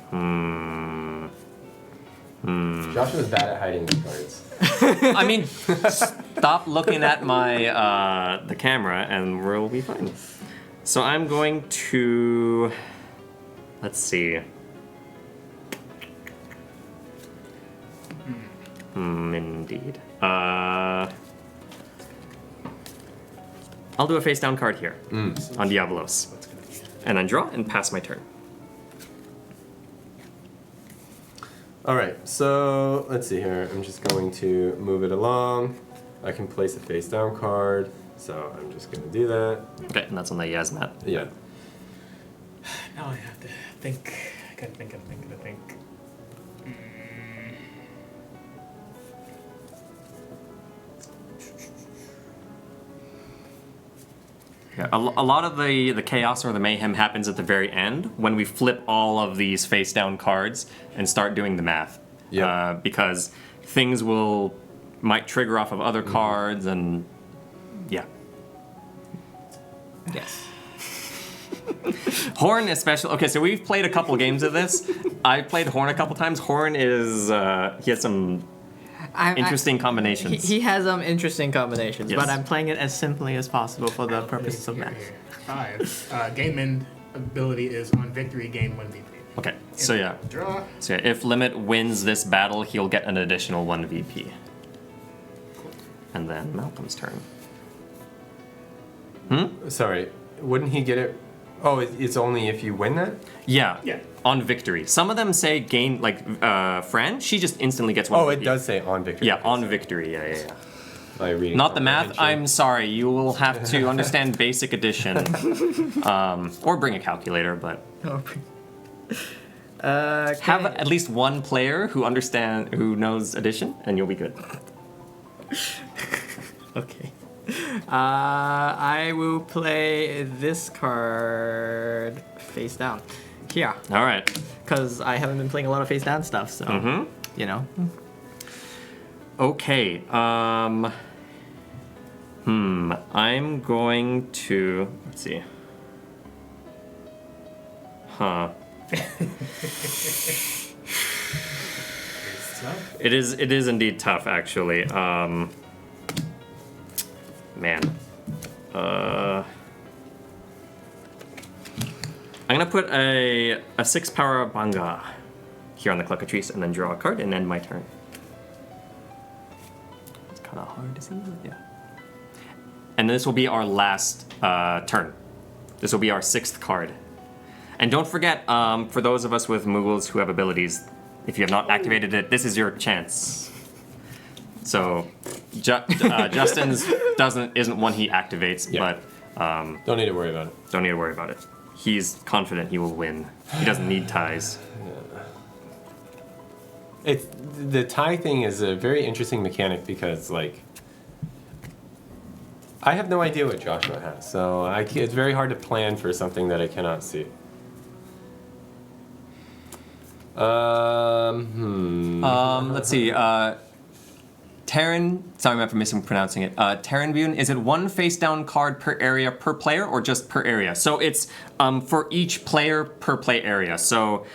Speaker 4: Joshua's bad at hiding the cards.
Speaker 1: I mean, stop looking at my the camera, and we'll be fine. So I'm going to. Let's see. Indeed. I'll do a face down card here on Diablos,
Speaker 2: What's gonna be?
Speaker 1: and then draw and pass my turn.
Speaker 4: All right, so let's see here. I'm just going to move it along. I can place a face down card, so I'm just gonna do that.
Speaker 1: Okay, and that's on the Yazmat.
Speaker 4: Yeah.
Speaker 2: Now I have to think. I gotta think.
Speaker 1: Yeah, a lot of the chaos or the mayhem happens at the very end when we flip all of these face down cards and start doing the math.
Speaker 4: Yeah.
Speaker 1: Because things might trigger off of other cards, and yeah.
Speaker 3: Yes.
Speaker 1: Horn especially. Okay, so we've played a couple games of this. I've played Horn a couple times. Horn is he has some interesting combinations.
Speaker 3: He has interesting combinations,
Speaker 1: Yes.
Speaker 3: but I'm playing it as simply as possible for the purposes of
Speaker 2: Here,
Speaker 3: math.
Speaker 2: 5. Game end ability is on victory, gain 1 VP.
Speaker 1: Okay, so yeah.
Speaker 2: Draw.
Speaker 1: So yeah, if Limit wins this battle, he'll get an additional 1 VP. And then Malcolm's turn.
Speaker 4: Sorry, wouldn't he get it? Oh, it's only if you win that?
Speaker 1: Yeah.
Speaker 2: Yeah.
Speaker 1: On victory. Some of them say gain, like Fran, she just instantly gets 1
Speaker 4: Oh,
Speaker 1: VP.
Speaker 4: it does say on victory.
Speaker 1: Yeah, on victory. Yeah.
Speaker 4: My reading
Speaker 1: Not the math.
Speaker 4: comprehension.
Speaker 1: I'm sorry. You will have to understand basic addition, or bring a calculator. But have at least one player who knows addition, and you'll be good.
Speaker 3: Okay. I will play this card face down. Here.
Speaker 1: All right.
Speaker 3: Because I haven't been playing a lot of face down stuff, so, you know.
Speaker 1: Okay. I'm going to. Let's see. Huh.
Speaker 2: It's tough.
Speaker 1: It is indeed tough, actually. Man. I'm gonna put a 6 power Banga here on the Cluckatrice and then draw a card and end my turn. It's kind of hard to see, but yeah. And this will be our last turn. This will be our 6th card. And don't forget, for those of us with Moogles who have abilities, if you have not activated it, this is your chance. So, Justin's isn't one he activates,
Speaker 4: Yeah.
Speaker 1: but
Speaker 4: Don't need to worry about it.
Speaker 1: don't need to worry about it. He's confident he will win. He doesn't need ties.
Speaker 4: The tie thing is a very interesting mechanic because, like, I have no idea what Joshua has, so it's very hard to plan for something that I cannot see.
Speaker 1: Let's see. Terran, sorry for mispronouncing it. Terranbune, is it 1 face down card per area per player or just per area? So it's for each player per play area. So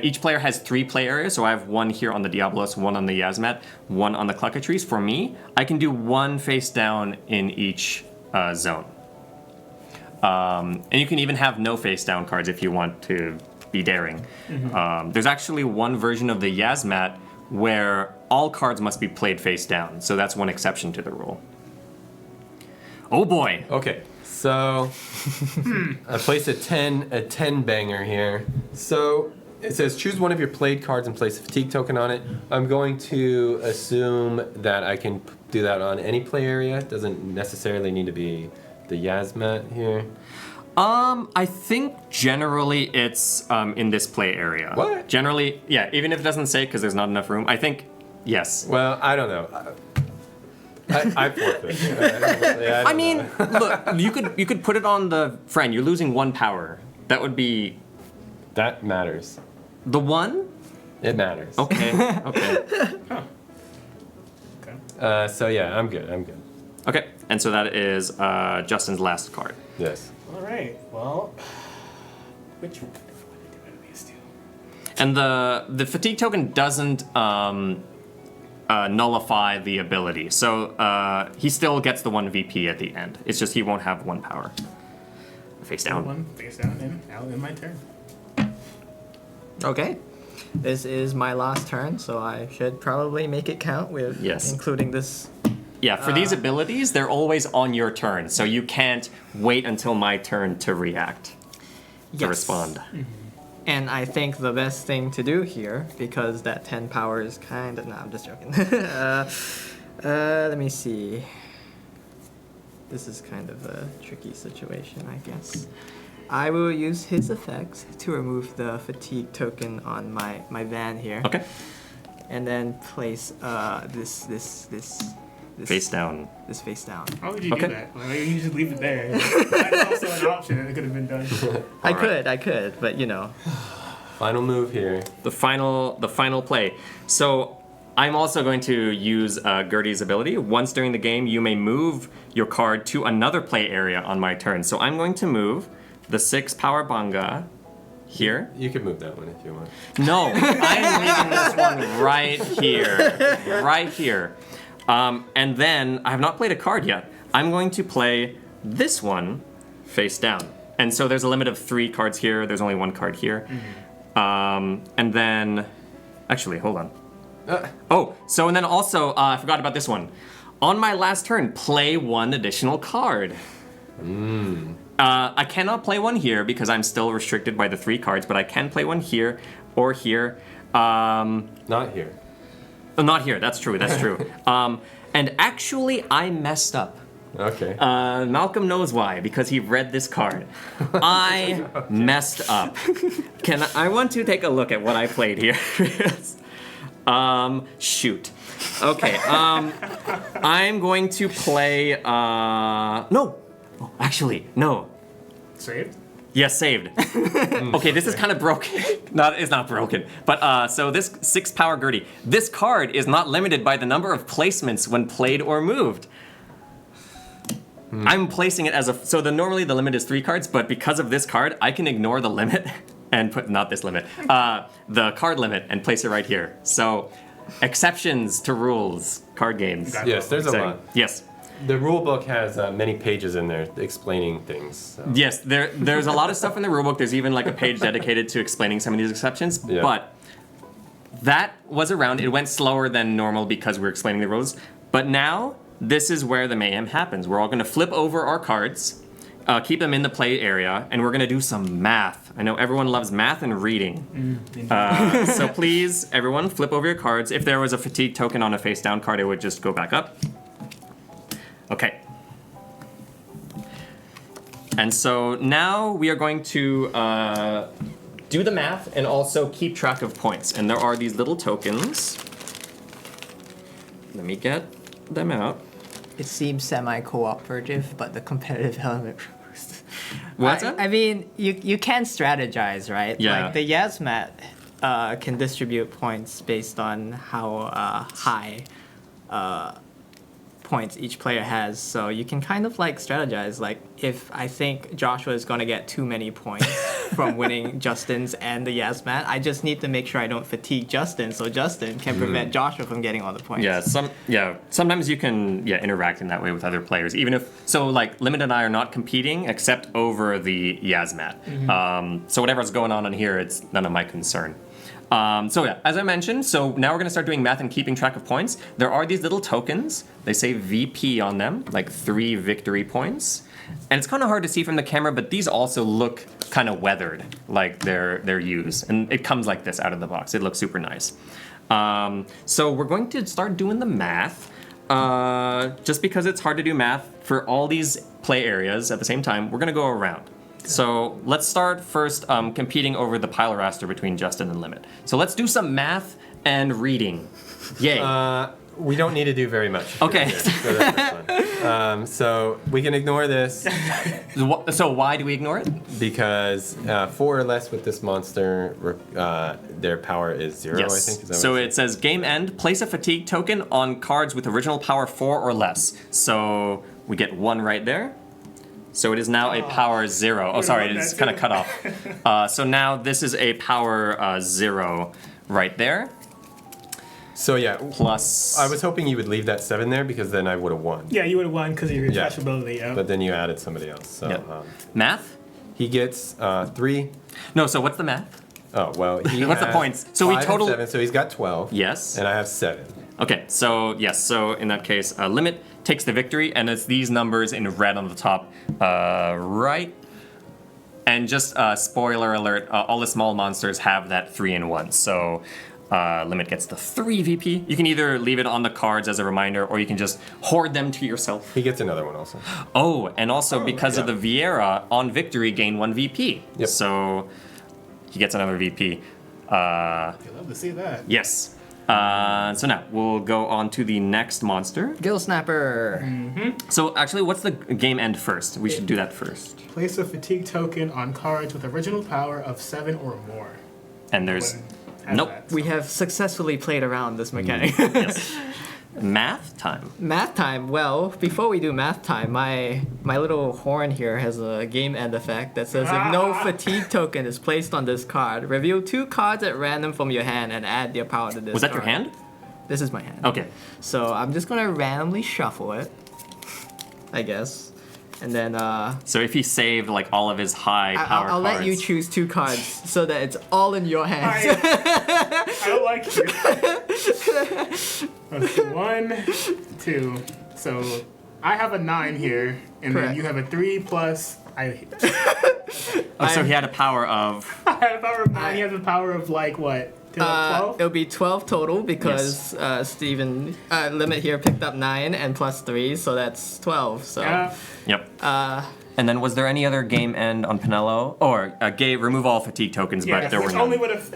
Speaker 1: each player has 3 play areas. So I have 1 here on the Diablos, 1 on the Yazmat, 1 on the Cluckatrice. For me, I can do 1 face down in each zone. And you can even have no face down cards if you want to be daring. There's actually one version of the Yazmat where all cards must be played face down. So that's one exception to the rule. Oh boy.
Speaker 4: Okay, so I placed a 10 banger here. So it says choose one of your played cards and place a fatigue token on it. I'm going to assume that I can do that on any play area. It doesn't necessarily need to be the Yazmat here.
Speaker 1: I think generally it's in this play area.
Speaker 4: What?
Speaker 1: Generally, yeah, even if it doesn't say because there's not enough room, I think, yes.
Speaker 4: Well, I don't know. I forfeit. Yeah,
Speaker 1: I mean, look, you could put it on the friend. You're losing 1 power. That would be
Speaker 4: that matters.
Speaker 1: the 1?
Speaker 4: It matters.
Speaker 1: Okay, okay.
Speaker 2: Okay.
Speaker 4: So yeah, I'm good.
Speaker 1: Okay, and so that is Justin's last card.
Speaker 4: Yes.
Speaker 2: All right. Well, which one do I want to do out of these two?
Speaker 1: And the fatigue token doesn't nullify the ability, so he still gets the 1 VP at the end. It's just he won't have 1 power. Face down.
Speaker 2: One face down and out in my turn.
Speaker 3: Okay. This is my last turn, so I should probably make it count with
Speaker 1: Yes.
Speaker 3: including this.
Speaker 1: Yeah, for these abilities, they're always on your turn, so you can't wait until my turn to react, to respond.
Speaker 3: And I think the best thing to do here, because that 10 power is kind of... No, I'm just joking. Let me see. This is kind of a tricky situation, I guess. I will use his effects to remove the fatigue token on my van here.
Speaker 1: Okay.
Speaker 3: And then place this
Speaker 1: Face down.
Speaker 3: This face down.
Speaker 2: How would you
Speaker 1: Okay.
Speaker 2: do that? Well, you just leave it there. That's also an option, and it could have been done.
Speaker 3: I could, but you know.
Speaker 4: Final move here.
Speaker 1: The final play. So I'm also going to use Gertie's ability. Once during the game, you may move your card to another play area on my turn. So I'm going to move the 6 power Banga here.
Speaker 4: You can move that one if you want.
Speaker 1: No, I'm leaving this one right here. Right here. And then, I have not played a card yet. I'm going to play this one face down. And so there's a limit of 3 cards here. There's only 1 card here. And then, actually, hold on. And then also, I forgot about this one. On my last turn, play 1 additional card. I cannot play 1 here because I'm still restricted by the 3 cards, but I can play 1 here or here.
Speaker 4: Not here.
Speaker 1: Not here, that's true. And actually, I messed up.
Speaker 4: Okay.
Speaker 1: Malcolm knows why, because he read this card. I messed up. I want to take a look at what I played here. Shoot. Okay, I'm going to play, no. Oh, actually, no.
Speaker 2: Saved?
Speaker 1: Yes, saved. Okay, this is kind of broken. It's not broken. But so this 6 power Gertie. This card is not limited by the number of placements when played or moved. I'm placing it as normally the limit is 3 cards, but because of this card, I can ignore the limit and put, not this limit, the card limit and place it right here. So exceptions to rules, card games.
Speaker 4: Yes, there's a lot.
Speaker 1: Yes.
Speaker 4: The rule book has many pages in there explaining things. So.
Speaker 1: Yes, there's a lot of stuff in the rulebook. There's even like a page dedicated to explaining some of these exceptions.
Speaker 4: Yeah.
Speaker 1: But that was around. It went slower than normal because we're explaining the rules. But now, this is where the mayhem happens. We're all going to flip over our cards, keep them in the play area, and we're going to do some math. I know everyone loves math and reading. So please, everyone, flip over your cards. If there was a fatigue token on a face down card, it would just go back up. Okay. And so now we are going to do the math and also keep track of points. And there are these little tokens. Let me get them out.
Speaker 3: It seems semi-cooperative, but the competitive element.
Speaker 1: What's that?
Speaker 3: I mean, you can strategize, right?
Speaker 1: Yeah.
Speaker 3: Like the Yazmat can distribute points based on how high points each player has, so you can kind of like strategize. Like if I think Joshua is gonna get too many points from winning Justin's and the Yazmat, I just need to make sure I don't fatigue Justin, so Justin can prevent Joshua from getting all the points.
Speaker 1: Sometimes you can interact in that way with other players, even if like Limit and I are not competing except over the Yazmat. So whatever's going on in here, it's none of my concern. So yeah, as I mentioned, so now we're going to start doing math and keeping track of points. There are these little tokens. They say VP on them, like 3 victory points. And it's kind of hard to see from the camera, but these also look kind of weathered, like they're used. And it comes like this out of the box. It looks super nice. So we're going to start doing the math. Just because it's hard to do math for all these play areas at the same time, we're going to go around. So let's start first competing over the pile raster between Justin and Limit. So let's do some math and reading. Yay.
Speaker 4: We don't need to do very much.
Speaker 1: Okay.
Speaker 4: For the first one. So we can ignore this
Speaker 1: So why do we ignore it?
Speaker 4: because 4 or less with this monster, their power is 0, I think. Is that
Speaker 1: So
Speaker 4: what
Speaker 1: it says game end, place a fatigue token on cards with original power 4 or less. So we get 1 right there. So it is now a power 0. Oh, sorry, it's kind of cut off. So now this is a power 0 right there.
Speaker 4: So yeah,
Speaker 1: Plus.
Speaker 4: I was hoping you would leave that 7 there because then I would have won.
Speaker 2: Yeah, you would have won because of your
Speaker 4: Yeah.
Speaker 2: trash ability. Yeah.
Speaker 4: But then you added somebody else. So
Speaker 1: Yeah. Math?
Speaker 4: he gets 3.
Speaker 1: No, so what's the math?
Speaker 4: Oh, well, he
Speaker 1: What's the
Speaker 4: has
Speaker 1: points? So we
Speaker 4: 5 and
Speaker 1: total-
Speaker 4: 7, so he's got 12.
Speaker 1: Yes.
Speaker 4: And I have 7.
Speaker 1: Okay, so yes, so in that case, Limit takes the victory, and it's these numbers in red on the top right. And just spoiler alert, all the small monsters have that 3 and 1. So Limit gets the 3 VP. You can either leave it on the cards as a reminder, or you can just hoard them to yourself.
Speaker 4: He gets another one also.
Speaker 1: Oh, and also because of
Speaker 4: yeah.
Speaker 1: the Viera, on victory, gain 1 VP.
Speaker 4: Yep.
Speaker 1: So he gets another VP.
Speaker 2: I'd love to see that.
Speaker 1: Yes. So now we'll go on to the next monster.
Speaker 3: Gill Snapper.
Speaker 1: So actually, what's the game end first? We should do that first.
Speaker 2: Place a fatigue token on cards with original power of 7 or more.
Speaker 1: And there's
Speaker 2: One has
Speaker 1: nope.
Speaker 2: that,
Speaker 3: We
Speaker 2: so-
Speaker 3: have successfully played around this mechanic.
Speaker 1: Yes. Math time.
Speaker 3: Math time. Well, before we do math time, my little horn here has a game end effect that says if no fatigue token is placed on this card, reveal 2 cards at random from your hand and add their power to this.
Speaker 1: Was that your
Speaker 3: card.
Speaker 1: hand?
Speaker 3: This is my hand.
Speaker 1: Okay.
Speaker 3: So I'm just gonna randomly shuffle it, I guess, and then
Speaker 1: So if he saved like all of his high power
Speaker 3: I'll let you
Speaker 1: cards-
Speaker 3: choose 2 cards so that it's all in your hands.
Speaker 2: I don't like you. Okay, 1, 2. So I have a 9 here, and
Speaker 3: Correct.
Speaker 2: then you have a 3 plus.
Speaker 1: Oh, so he had a power of.
Speaker 2: I have a power of 9. He has a power of like what? 12?
Speaker 3: It'll be 12 total because Steven Limit here picked up 9 and plus 3, so that's 12. So
Speaker 2: Yeah.
Speaker 1: Yep. And then was there any other game end on Pinello? Or remove all fatigue tokens,
Speaker 2: Yeah,
Speaker 1: but there were
Speaker 2: which
Speaker 1: none.
Speaker 2: only would have.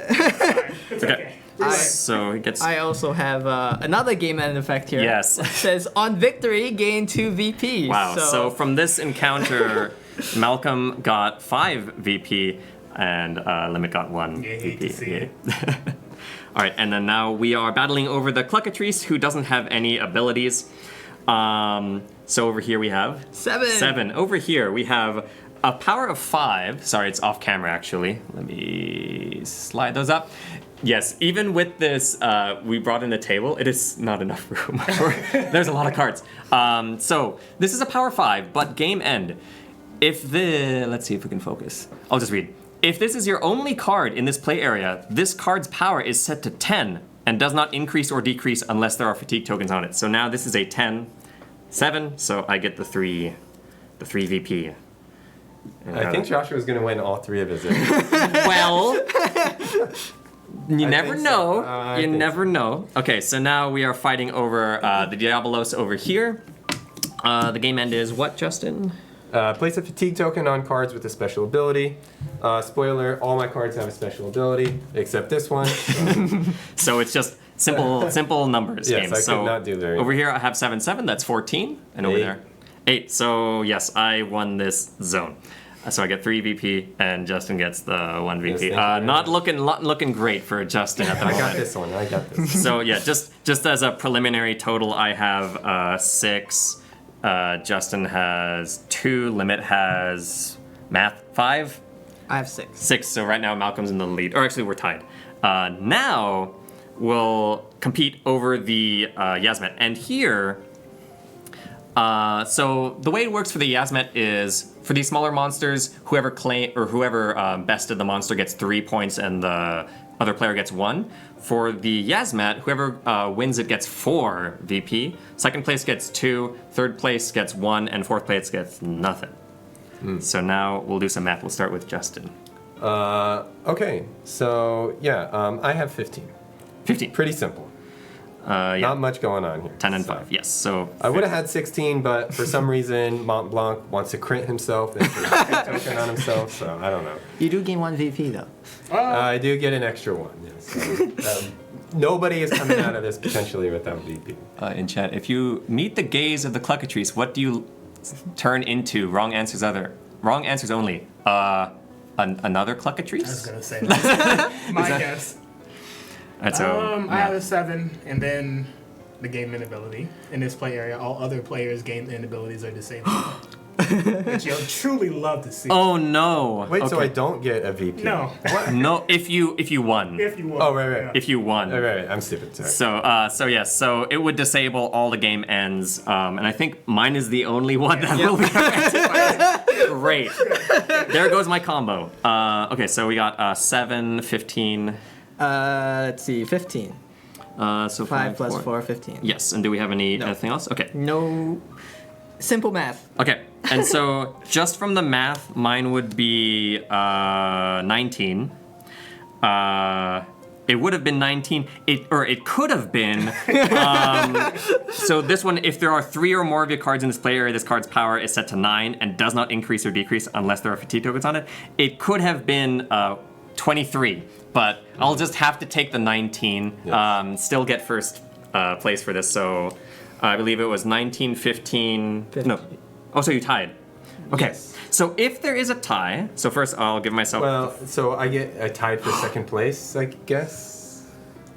Speaker 2: It's okay.
Speaker 1: So he gets.
Speaker 3: I also have another game end effect here.
Speaker 1: Yes.
Speaker 3: It says on victory, gain 2 VP.
Speaker 1: Wow. So from this encounter, Malcolm got 5 VP and Limit got 1
Speaker 2: Yeah,
Speaker 1: VP.
Speaker 2: hate to see it.
Speaker 1: All right, and then now we are battling over the Cluckatrice, who doesn't have any abilities. So over here we have
Speaker 3: 7.
Speaker 1: Over here we have a power of 5. Sorry, it's off camera actually. Let me slide those up. Yes, even with this, we brought in a table. It is not enough room. There's a lot of cards. So this is a power 5, but game end. Let's see if we can focus. I'll just read. If this is your only card in this play area, this card's power is set to 10 and does not increase or decrease unless there are fatigue tokens on it. So now this is a 10, 7, so I get the 3 VP.
Speaker 4: I think Joshua's going to win all 3 of his.
Speaker 1: Well, you never
Speaker 4: think so.
Speaker 1: know.
Speaker 4: I
Speaker 1: You
Speaker 4: think
Speaker 1: never know. Okay, so now we are fighting over the Diabolos over here. The game end is what, Justin?
Speaker 4: Place a fatigue token on cards with a special ability. Spoiler, all my cards have a special ability, except this one.
Speaker 1: So it's just simple numbers
Speaker 4: Yes,
Speaker 1: games.
Speaker 4: I could
Speaker 1: So
Speaker 4: not do very
Speaker 1: over here I have 7, 7, that's 14. And over
Speaker 4: 8.
Speaker 1: there, 8. So yes, I won this zone. So I get 3 VP and Justin gets the 1 VP.
Speaker 4: Yes, thank you very
Speaker 1: Not
Speaker 4: much.
Speaker 1: looking great for Justin at the
Speaker 4: I
Speaker 1: moment.
Speaker 4: got this one. I got this.
Speaker 1: So yeah, just as a preliminary total, I have 6. Justin has 2. Limit has 5.
Speaker 3: I have 6.
Speaker 1: 6. So right now Malcolm's in the lead, or actually we're tied. Now we'll compete over the Yasmet, and here. So the way it works for the Yasmet is for these smaller monsters, whoever bested the monster gets 3 points, and the other player gets 1. For the Yazmat, whoever wins it gets 4 VP. Second place gets 2. Third place gets 1, and fourth place gets nothing. So now we'll do some math. We'll start with Justin.
Speaker 4: Okay, so yeah, I have 15.
Speaker 1: 15.
Speaker 4: Pretty simple.
Speaker 1: Yeah.
Speaker 4: Not much going on here.
Speaker 1: 10 and
Speaker 4: So.
Speaker 1: 5. Yes. So
Speaker 4: I would have had 16, but for some reason, Mont Blanc wants to crit himself and put a token on himself, so I don't know.
Speaker 3: You do gain 1 VP though.
Speaker 4: I do get an extra 1, yes. So, nobody is coming out of this potentially without VP.
Speaker 1: in chat, if you meet the gaze of the Cluckatrice, what do you turn into? Wrong answers only. Another
Speaker 2: I was
Speaker 1: Cluckatrice?
Speaker 2: gonna say that. My guess.
Speaker 1: Alright, so
Speaker 2: I have a 7, and then the game inability. In this play area, all other players' game inabilities are disabled. Which you'll truly love to see.
Speaker 1: oh no.
Speaker 4: Wait, so
Speaker 1: Okay.
Speaker 4: I don't get a VP?
Speaker 2: No. What?
Speaker 1: No, if you won.
Speaker 2: If you want.
Speaker 4: Oh, right.
Speaker 2: Yeah.
Speaker 1: If you won.
Speaker 4: Right, I'm stupid, sorry.
Speaker 1: So yes, so it would disable all the game ends, and I think mine is the only one that will be affected by this. Great. There goes my combo. Okay, so we got 7, 15.
Speaker 3: Let's see, 15.
Speaker 1: So
Speaker 3: 5 plus 4, 15.
Speaker 1: Yes, and do we have anything else? Okay.
Speaker 3: No. Simple math.
Speaker 1: Okay, and so just from the math, mine would be 19. It would have been 19. It could have been. So this one, if there are 3 or more of your cards in this play area, this card's power is set to 9 and does not increase or decrease unless there are fatigue tokens on it. It could have been 23, but I'll just have to take the 19.
Speaker 4: Yes.
Speaker 1: Still get first place for this. So I believe it was 19, 15. No. Oh, so you tied. Okay.
Speaker 4: Yes.
Speaker 1: So if there is a tie, so first I'll give myself.
Speaker 4: Well, so I get a tied for second place, I guess?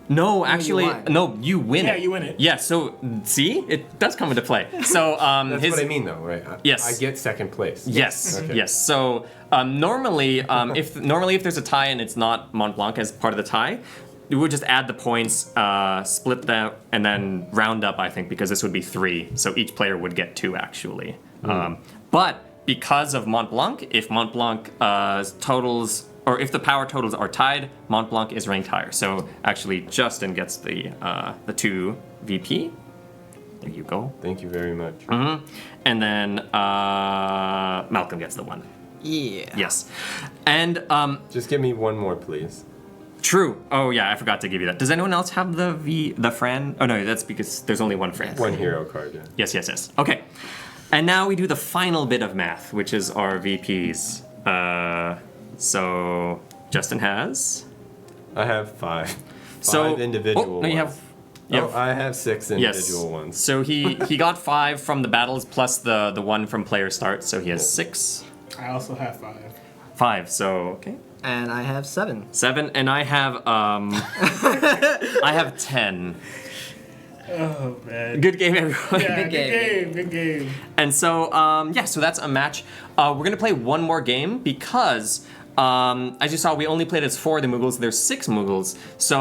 Speaker 1: No, actually,
Speaker 3: won.
Speaker 1: no, you win
Speaker 2: Yeah,
Speaker 1: it.
Speaker 2: you win it.
Speaker 1: Yeah, so see, it does come into play. So
Speaker 4: That's
Speaker 1: his.
Speaker 4: what I mean, though, right?
Speaker 1: Yes.
Speaker 4: I get second place.
Speaker 1: Yes,
Speaker 4: Okay.
Speaker 1: yes. So normally, if there's a tie and it's not Mont Blanc as part of the tie, you would just add the points, split that, and then round up. I think because this would be 3, so each player would get 2 actually. But because of Mont Blanc, if Mont Blanc totals, or if the power totals are tied, Mont Blanc is ranked higher. So actually, Justin gets the 2 VP. There you go.
Speaker 4: Thank you very much.
Speaker 1: And then Malcolm gets the 1.
Speaker 3: Yeah.
Speaker 1: Yes. And
Speaker 4: Just give me one more, please.
Speaker 1: true. Oh yeah, I forgot to give you that. Does anyone else have the Fran? Oh no, that's because there's only one Fran.
Speaker 4: One hero card, yeah.
Speaker 1: Yes. Okay. And now we do the final bit of math, which is our VPs. So Justin has.
Speaker 4: I have 5.
Speaker 1: So
Speaker 4: 5 individual
Speaker 1: Oh, no, you
Speaker 4: ones.
Speaker 1: have.
Speaker 4: I have 6 individual
Speaker 1: Yes.
Speaker 4: ones.
Speaker 1: So he got 5 from the battles plus the 1 from player start. So he has 6.
Speaker 2: I also have 5.
Speaker 1: 5. So okay.
Speaker 3: And I have 7.
Speaker 1: 7, and I have I have 10.
Speaker 2: Oh, man.
Speaker 1: Good game, everyone.
Speaker 2: Yeah,
Speaker 3: Good game.
Speaker 2: Good game.
Speaker 1: And so so that's a match. We're gonna play one more game because as you saw, we only played as 4 of the Moogles. There's 6 Moogles. So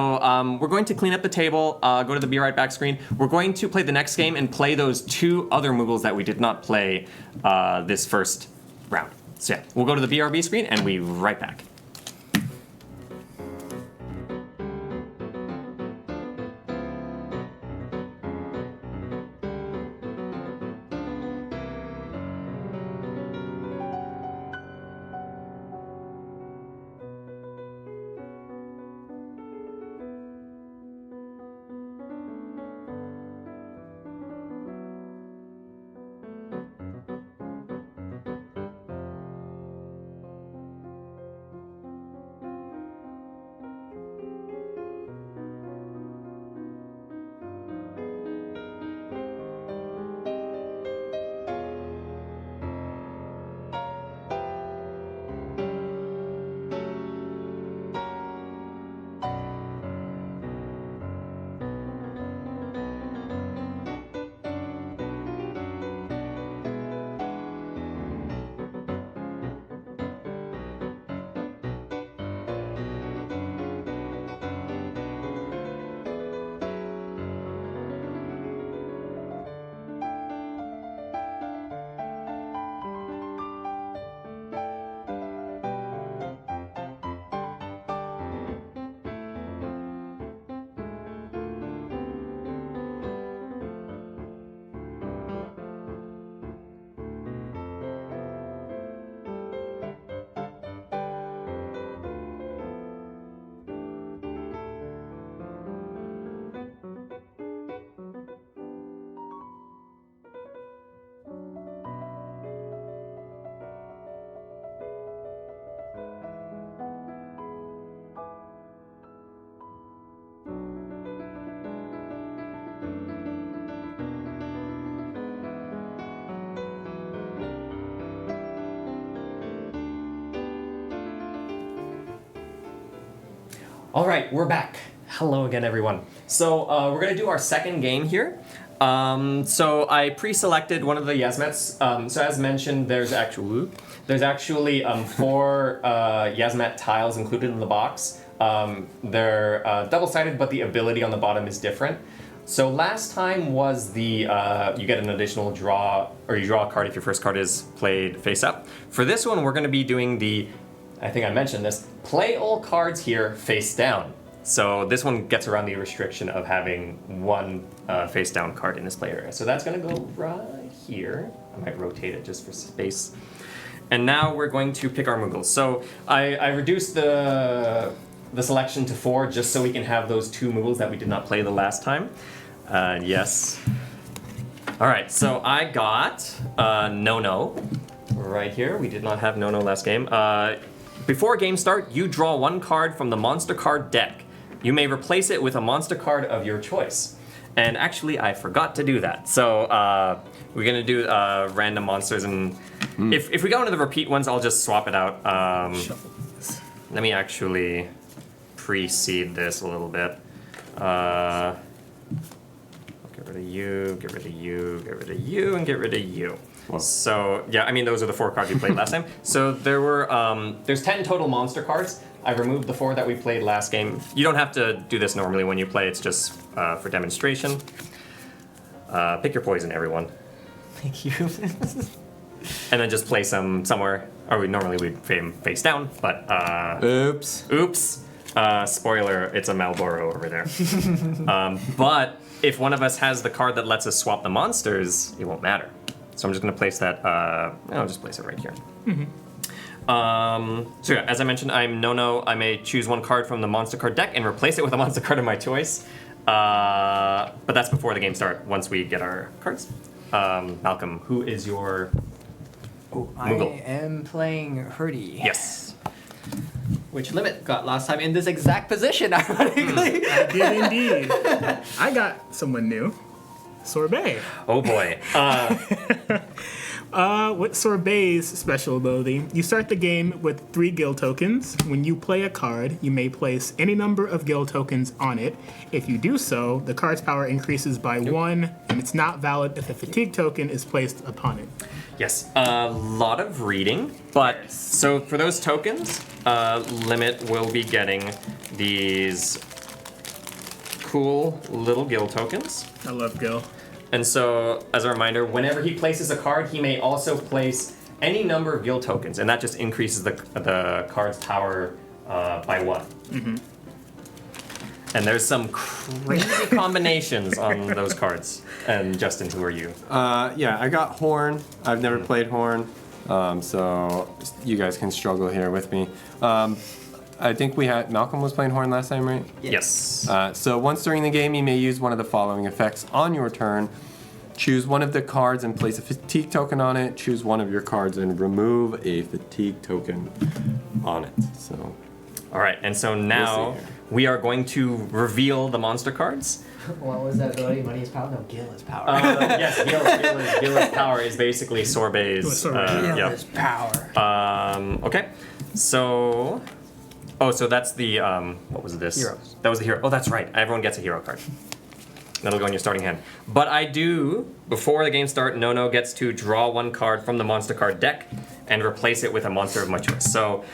Speaker 1: we're going to clean up the table, go to the Be Right Back screen. We're going to play the next game and play those 2 other Moogles that we did not play this first round. So yeah, we'll go to the BRB screen and we'll be right back. All right, we're back. Hello again, everyone. So we're gonna do our second game here. So I pre-selected one of the Yasmets. So as mentioned, there's actually 4 Yasmet tiles included in the box. They're double-sided, but the ability on the bottom is different. So last time was the you get an additional draw, or you draw a card if your first card is played face up. For this one, we're going to be doing the, I think I mentioned this, play all cards here face down. So this one gets around the restriction of having 1 face down card in this play area. So that's going to go right here. I might rotate it just for space. And now we're going to pick our Moogles. So I reduced the selection to 4 just so we can have those 2 Moogles that we did not play the last time. Yes. All right, so I got No-No right here. We did not have No-No last game. Before game start, you draw 1 card from the monster card deck. You may replace it with a monster card of your choice. And actually, I forgot to do that. So we're gonna do random monsters, and if we go into the repeat ones, I'll just swap it out. Let me actually precede this a little bit. Get rid of you, get rid of you, get rid of you, and get rid of you. Wow. So yeah, I mean those are the 4 cards we played last time. So there were there's 10 total monster cards. I removed the 4 that we played last game. You don't have to do this normally when you play. It's just for demonstration. Pick your poison, everyone.
Speaker 3: Thank you.
Speaker 1: And then just place them somewhere. Or normally we'd face down, but oops. Spoiler, it's a Malboro over there. But if one of us has the card that lets us swap the monsters, it won't matter. So I'm just going to place that, I'll just place it right here. So yeah, as I mentioned, I'm No-No. I may choose 1 card from the monster card deck and replace it with a monster card of my choice. But that's before the game starts, once we get our cards. Malcolm, who is your Moogle?
Speaker 3: I am playing Hurdy.
Speaker 1: Yes.
Speaker 3: Which Limit got last time in this exact position, ironically.
Speaker 2: I did indeed. I got someone new. Sorbet.
Speaker 1: Oh boy.
Speaker 2: With Sorbet's special ability, you start the game with 3 guild tokens. When you play a card, you may place any number of guild tokens on it. If you do so, the card's power increases by 1, and it's not valid if a fatigue token is placed upon it.
Speaker 1: Yes, a lot of reading, but so for those tokens, Limit will be getting these cool little guild tokens.
Speaker 2: I love Gil.
Speaker 1: And so, as a reminder, whenever he places a card, he may also place any number of guild tokens, and that just increases the card's power by 1. And there's some crazy combinations on those cards. And Justin, who are you?
Speaker 4: Yeah, I got Horn. I've never played Horn, so you guys can struggle here with me. I think Malcolm was playing Horn last time, right?
Speaker 1: Yes.
Speaker 4: So once during the game, you may use one of the following effects on your turn. Choose one of the cards and place a fatigue token on it. Choose one of your cards and remove a fatigue token on it. So,
Speaker 1: all right, and so now we are going to reveal the monster cards.
Speaker 3: What was that ability? Money is power? No, Gil is power.
Speaker 1: Yes, Gil's power is basically Sorbet's.
Speaker 3: Gil is power.
Speaker 1: Okay, so. Oh, so that's the, what was this?
Speaker 3: Heroes.
Speaker 1: That was the hero. Oh, that's right. Everyone gets a hero card. That'll go in your starting hand. But I do, before the game starts, No-No gets to draw 1 card from the monster card deck and replace it with a monster of my choice. So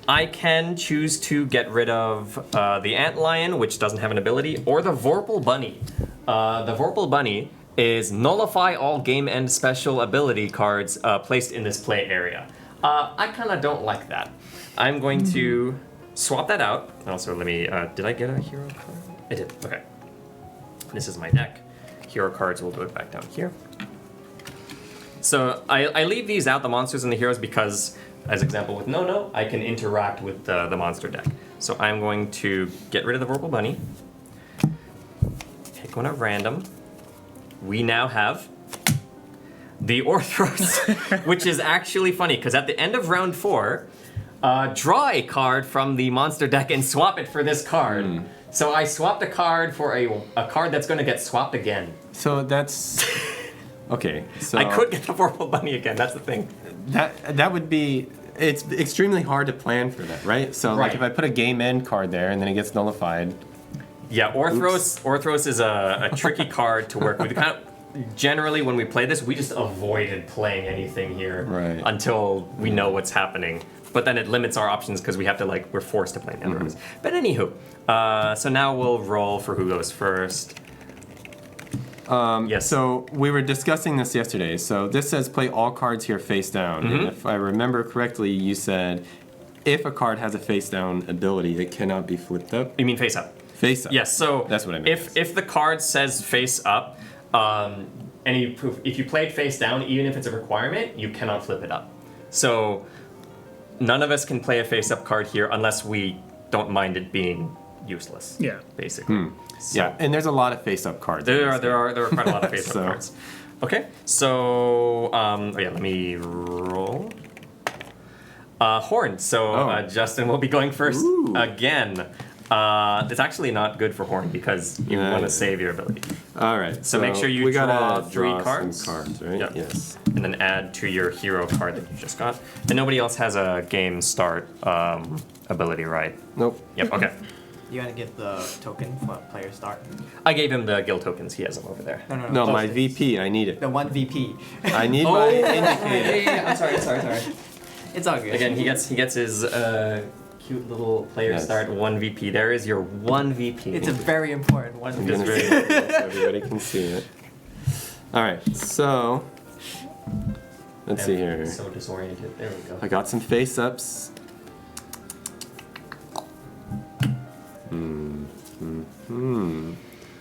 Speaker 1: I can choose to get rid of the Antlion, which doesn't have an ability, or the Vorpal Bunny. The Vorpal Bunny is nullify all game end special ability cards placed in this play area. I kind of don't like that. I'm going to swap that out. Also, let me, did I get a hero card? I did, okay. This is my deck. Hero cards will go back down here. So I leave these out, the monsters and the heroes, because, as example with No-No, I can interact with the monster deck. So I'm going to get rid of the Vorpal Bunny. Pick one at random. We now have the Orthros, which is actually funny, because at the end of round 4, draw a card from the monster deck and swap it for this card. So I swapped a card for a card that's going to get swapped again.
Speaker 4: So that's okay. So
Speaker 1: I could get the Vorpal Bunny again. That's the thing.
Speaker 4: that would be it's extremely hard to plan for that, right? So like
Speaker 1: Right.
Speaker 4: if I put a game end card there and then it gets nullified.
Speaker 1: Yeah, Orthros is a tricky card to work with. Generally, when we play this, we just avoided playing anything here
Speaker 4: Right.
Speaker 1: until we know what's happening. But then it limits our options because we're forced to play Nemesis. But anywho, so now we'll roll for who goes first. Yes.
Speaker 4: So we were discussing this yesterday. So this says play all cards here face down. And if I remember correctly, you said if a card has a face down ability, it cannot be flipped up.
Speaker 1: You mean face up?
Speaker 4: Face up.
Speaker 1: Yes. So
Speaker 4: That's what I meant.
Speaker 1: If the card says face up, if you play it face down, even if it's a requirement, you cannot flip it up. So none of us can play a face up card here unless we don't mind it being useless.
Speaker 2: Yeah.
Speaker 1: Basically. So
Speaker 4: Yeah, and there's a lot of face up cards.
Speaker 1: there are quite a lot of face up
Speaker 4: So-
Speaker 1: cards. Okay. So let me roll. Horn. So Justin will be going first
Speaker 4: Ooh.
Speaker 1: again. It's actually not good for Horn because you
Speaker 4: Yeah,
Speaker 1: want
Speaker 4: yeah.
Speaker 1: to save your ability.
Speaker 4: All right.
Speaker 1: So make sure you
Speaker 4: we
Speaker 1: draw
Speaker 4: gotta
Speaker 1: three
Speaker 4: draw
Speaker 1: cards.
Speaker 4: Some cards, right?
Speaker 1: Yep.
Speaker 4: Yes.
Speaker 1: And then add to your hero card that you just got. And nobody else has a game start ability, right?
Speaker 4: Nope.
Speaker 1: Yep, okay.
Speaker 3: You want to get the token for player start?
Speaker 1: I gave him the guild tokens. He has them over there.
Speaker 4: No, my VP. I need it.
Speaker 3: The one VP.
Speaker 4: I need my indicator.
Speaker 1: I'm sorry.
Speaker 3: It's all good.
Speaker 1: Again, he gets his cute little player
Speaker 4: Yes.
Speaker 1: start 1 VP. There is your 1 VP.
Speaker 3: It's a very important one.
Speaker 4: I'm gonna see it so everybody can see it. All right. So let's see here.
Speaker 1: So disoriented. There we go.
Speaker 4: I got some face ups.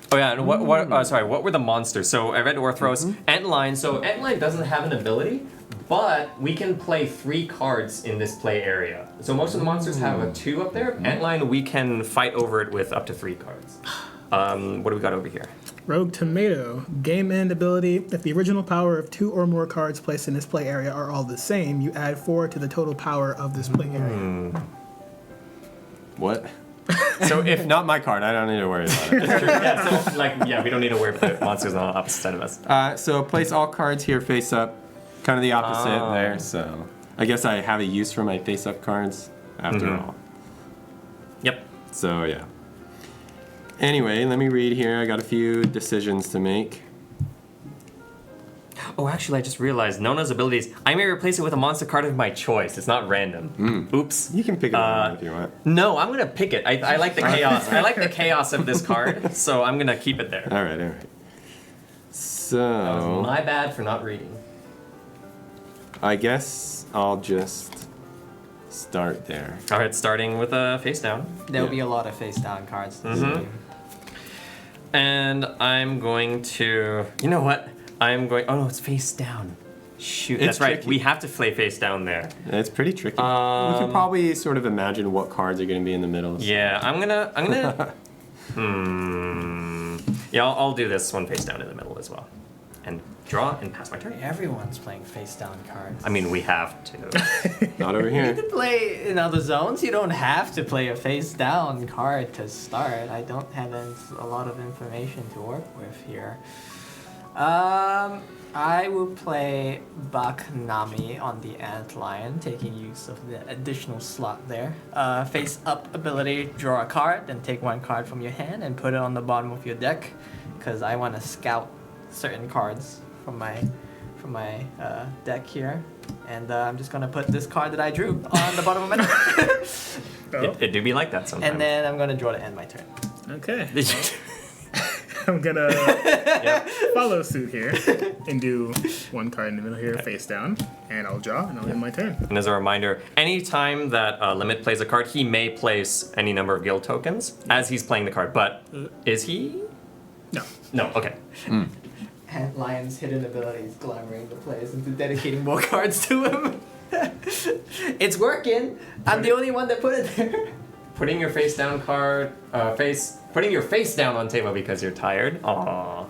Speaker 1: Oh yeah, and what were the monsters? So I read Orthros, Antlion. So Antlion doesn't have an ability, but we can play 3 cards in this play area. So most of the monsters have a 2 up there. Antlion, we can fight over it with up to 3 cards. What do we got over here?
Speaker 2: Rogue Tomato. Game end ability. If the original power of 2 or more cards placed in this play area are all the same, you add 4 to the total power of this play area.
Speaker 4: What? So if not my card, I don't need to worry about it.
Speaker 1: We don't need to worry about the monsters on the opposite side of us.
Speaker 4: So place all cards here face up. Kind of the opposite there. So I guess I have a use for my face up cards after all.
Speaker 1: Yep.
Speaker 4: So yeah. Anyway, let me read here. I got a few decisions to make.
Speaker 1: Oh, actually, I just realized Nona's abilities. I may replace it with a monster card of my choice. It's not random. Oops.
Speaker 4: You can pick it up if you want.
Speaker 1: No, I'm gonna pick it. I like the chaos. I like the chaos of this card, so I'm gonna keep it there.
Speaker 4: All right.
Speaker 1: That
Speaker 4: So
Speaker 1: was my bad for not reading.
Speaker 4: I guess I'll just start there.
Speaker 1: All right, starting with a face down.
Speaker 3: There'll
Speaker 4: Yeah.
Speaker 3: be a lot of face down cards this game.
Speaker 1: And I'm going to. You know what? I'm going. Oh no, it's face down. Shoot,
Speaker 4: It's
Speaker 1: that's right.
Speaker 4: tricky.
Speaker 1: We have to play face down there.
Speaker 4: It's pretty tricky. we can probably sort of imagine what cards are going to be in the middle. So.
Speaker 1: Yeah, I'm gonna. Yeah, I'll do this one face down in the middle as well, and draw and pass my turn.
Speaker 3: Everyone's playing face down cards.
Speaker 1: I mean, we have to.
Speaker 4: Not over
Speaker 3: You
Speaker 4: here.
Speaker 3: can play in other zones. You don't have to play a face down card to start. I don't have a lot of information to work with here. I will play Baknami on the Antlion, taking use of the additional slot there. Face up ability, draw a card, then take 1 card from your hand and put it on the bottom of your deck, because I want to scout certain cards from my deck here. And I'm just gonna put this card that I drew on the bottom of my deck.
Speaker 2: Oh,
Speaker 1: It do be like that sometimes.
Speaker 3: And then I'm gonna draw to end my turn.
Speaker 2: okay. I'm gonna follow suit here and do 1 card in the middle here, face down, and I'll draw and I'll end my turn.
Speaker 1: And as a reminder, anytime that Limit plays a card, he may place any number of guild tokens as he's playing the card. But is he?
Speaker 2: No.
Speaker 1: No. Okay.
Speaker 3: Lion's hidden abilities glamoring the players into dedicating more cards to him. It's working. I'm the only one that put it there.
Speaker 1: Putting your face down card, putting your face down on table because you're tired. Aww.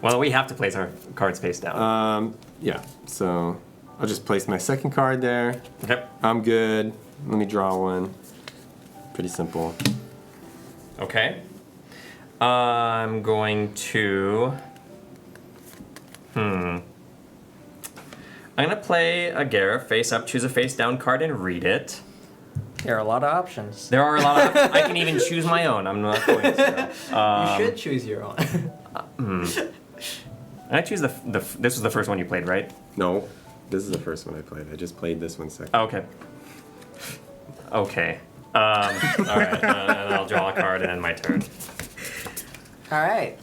Speaker 1: Well, we have to place our cards face down.
Speaker 4: Yeah. So I'll just place my second card there.
Speaker 1: Okay.
Speaker 4: I'm good. Let me draw one. Pretty simple.
Speaker 1: Okay. I'm going to. I'm gonna play a Gare, face up, choose a face down card, and read it.
Speaker 3: There are a lot of options.
Speaker 1: There are a lot of. I can even choose my own. I'm not going to.
Speaker 3: You should choose your own.
Speaker 1: I choose the. This was the first one you played, right?
Speaker 4: No, this is the first one I played. I just played this one second.
Speaker 1: Oh, okay. Okay. All right. And I'll draw a card and end my turn.
Speaker 3: All right.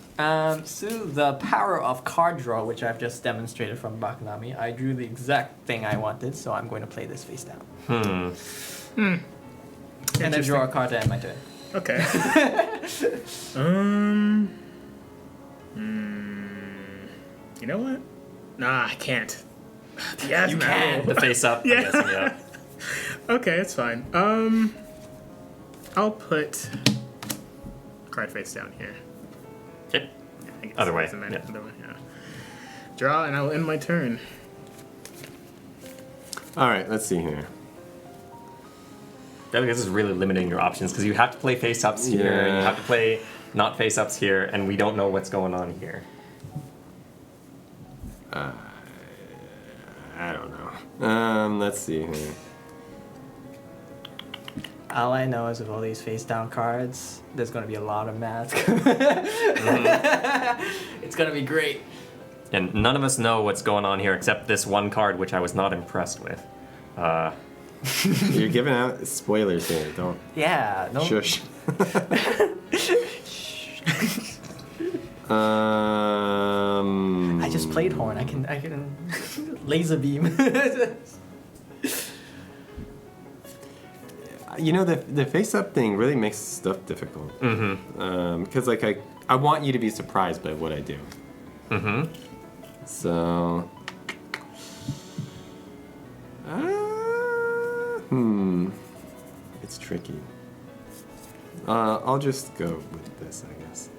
Speaker 3: So the power of card draw, which I've just demonstrated from Bakunami, I drew the exact thing I wanted, so I'm going to play this face down. And then draw a card to end my turn.
Speaker 2: Okay. You know what? Nah, I can't. Yes,
Speaker 3: You can.
Speaker 1: The face up.
Speaker 2: Yeah.
Speaker 1: I'm guessing, yeah.
Speaker 2: Okay, it's fine. I'll put card face down here.
Speaker 1: Okay.
Speaker 2: Yeah, I guess
Speaker 1: Other way,
Speaker 2: doesn't matter.
Speaker 1: yeah.
Speaker 2: Other way, yeah. Draw, and I'll end my turn.
Speaker 4: All right, let's see here.
Speaker 1: I think this is really limiting your options because you have to play face ups here, and you
Speaker 4: Yeah.
Speaker 1: have to play not face ups here, and we don't know what's going on here.
Speaker 4: I don't know. Let's see here.
Speaker 3: All I know is with all these face down cards, there's going to be a lot of math. It's going to be great.
Speaker 1: And none of us know what's going on here except this one card, which I was not impressed with.
Speaker 4: You're giving out spoilers here. Don't.
Speaker 3: Yeah. No.
Speaker 4: Shush.
Speaker 3: I just played horn. I can laser beam.
Speaker 4: You know, the face-up thing really makes stuff difficult. Because like I want you to be surprised by what I do. So. It's tricky. I'll just go with this, I guess.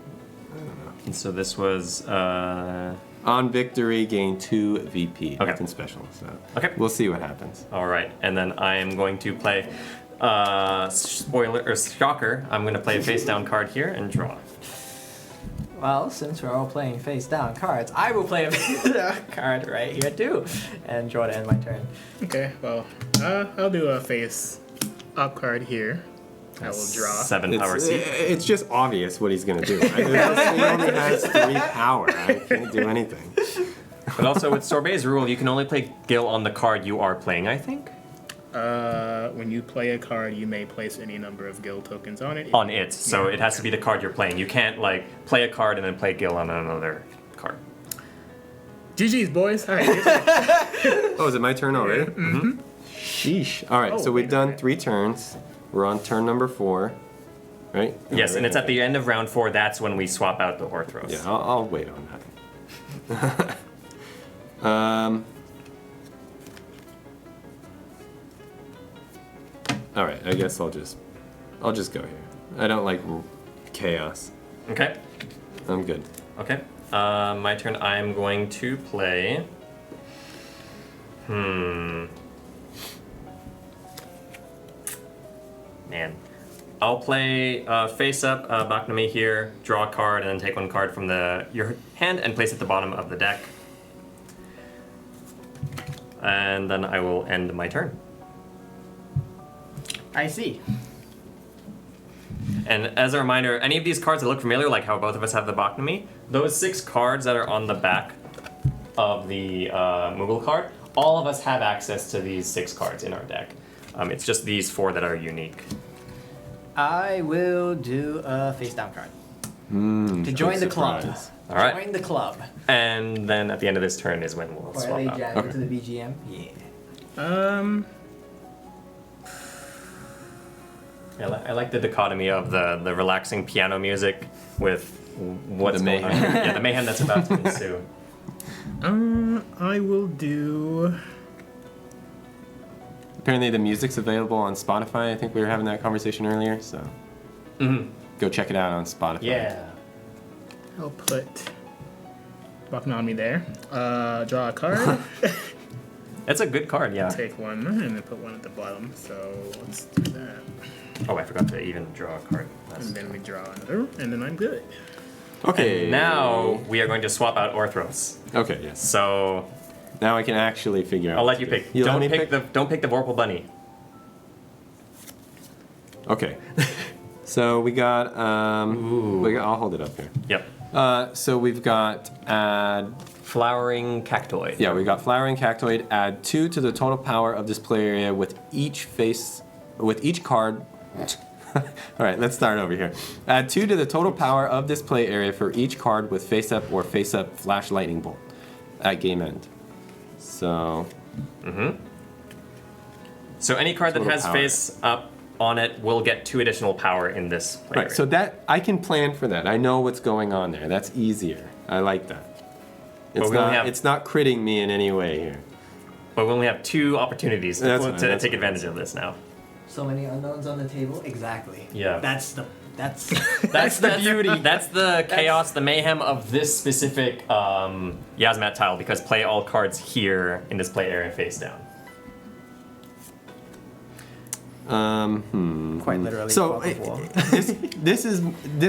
Speaker 4: I don't know.
Speaker 1: And so this was.
Speaker 4: On victory, gain 2 VP.
Speaker 1: Okay.
Speaker 4: Nothing special. So
Speaker 1: Okay.
Speaker 4: we'll see what happens.
Speaker 1: All right, and then I am going to play. Spoiler or shocker! I'm going to play a face down card here and draw.
Speaker 3: Well, since we're all playing face down cards, I will play a face down card right here too, and draw to end my turn.
Speaker 2: Okay, well, I'll do a face up card here. I will draw.
Speaker 1: 7 power
Speaker 4: It's,
Speaker 1: seat.
Speaker 4: it's just obvious what he's gonna do. Right? He only has 3 power. I can't do anything.
Speaker 1: But also with Sorbet's rule, you can only play Gil on the card you are playing, I think.
Speaker 2: When you play a card, you may place any number of guild tokens on it.
Speaker 1: On it, so
Speaker 2: Yeah.
Speaker 1: it has to be the card you're playing. You can't like play a card and then play Gil on another card.
Speaker 2: GG's, boys. All right.
Speaker 4: Oh, is it my turn already?
Speaker 2: Mm-hmm.
Speaker 4: Sheesh. All right,
Speaker 2: Oh,
Speaker 4: so we've
Speaker 2: wait a
Speaker 4: done
Speaker 2: minute.
Speaker 4: 3 turns. We're on turn number 4, right?
Speaker 1: Yes, and it's at the end of round 4. That's when we swap out the Orthros.
Speaker 4: Yeah, I'll wait on that. All right, I guess I'll just go here. I don't like chaos.
Speaker 1: Okay.
Speaker 4: I'm good.
Speaker 1: Okay. My turn. I'm going to play. Man. I'll play face up Bakunami here, draw a card, and then take 1 card from your hand and place it at the bottom of the deck. And then I will end my turn.
Speaker 3: I see.
Speaker 1: And as a reminder, any of these cards that look familiar, like how both of us have the Bakunami, those 6 cards that are on the back of the Moogle card, all of us have access to these 6 cards in our deck. It's just these 4 that are unique.
Speaker 3: I will do a face down card. To
Speaker 4: Big
Speaker 3: join the club.
Speaker 4: surprise.
Speaker 1: All right.
Speaker 3: Join the club.
Speaker 1: And then at the end of this turn is when we'll
Speaker 3: Or
Speaker 1: swap
Speaker 3: LA
Speaker 1: out.
Speaker 3: Jagger to the BGM. Yeah.
Speaker 1: I like the dichotomy of the relaxing piano music with what's
Speaker 4: The
Speaker 1: going on
Speaker 4: mayhem.
Speaker 1: here. Yeah, the mayhem that's about to ensue.
Speaker 2: I will do.
Speaker 4: Apparently the music's available on Spotify. I think we were having that conversation earlier, so go check it out on Spotify.
Speaker 1: Yeah.
Speaker 2: I'll put Bakunami there. Draw a card.
Speaker 1: It's a good card, yeah.
Speaker 2: Take 1 and then put 1 at the bottom. So let's do that.
Speaker 1: Oh, I forgot to even draw a card.
Speaker 2: And then we draw another, and then I'm good.
Speaker 4: Okay.
Speaker 1: And now we are going to swap out Orthros.
Speaker 4: Okay. Yes.
Speaker 1: So
Speaker 4: Now I can actually figure out.
Speaker 1: I'll
Speaker 4: what
Speaker 1: let you
Speaker 4: to do.
Speaker 1: pick.
Speaker 4: You let
Speaker 1: Don't
Speaker 4: me
Speaker 1: pick the Vorpal Bunny.
Speaker 4: Okay. So we got. I'll hold it up here.
Speaker 1: Yep.
Speaker 4: So we've got add.
Speaker 1: Flowering Cactoid.
Speaker 4: Yeah, we got flowering cactoid. Add 2 to the total power of display area with each card. All right, let's start over here. Add 2 to the total power of display area for each card with face up or face up flash lightning bolt at game end. So.
Speaker 1: So any card that
Speaker 4: Total
Speaker 1: has
Speaker 4: power.
Speaker 1: face up on it will get 2 additional power in this play
Speaker 4: Right,
Speaker 1: area.
Speaker 4: so that I can plan for that. I know what's going on there. That's easier. I like that.
Speaker 1: But
Speaker 4: It's
Speaker 1: we only
Speaker 4: not.
Speaker 1: have-
Speaker 4: It's not critting me in any way here.
Speaker 1: But we only have 2 opportunities to,
Speaker 4: That's fine,
Speaker 1: to
Speaker 4: that's
Speaker 1: take
Speaker 4: fine.
Speaker 1: advantage of this now.
Speaker 3: So many unknowns on the table. Exactly.
Speaker 1: Yeah.
Speaker 3: That's
Speaker 1: That's the beauty. That's the chaos, the mayhem of this specific Yasmat tile, because play all cards here in this play area face down.
Speaker 3: quite literally.
Speaker 4: So
Speaker 3: top of wall.
Speaker 4: this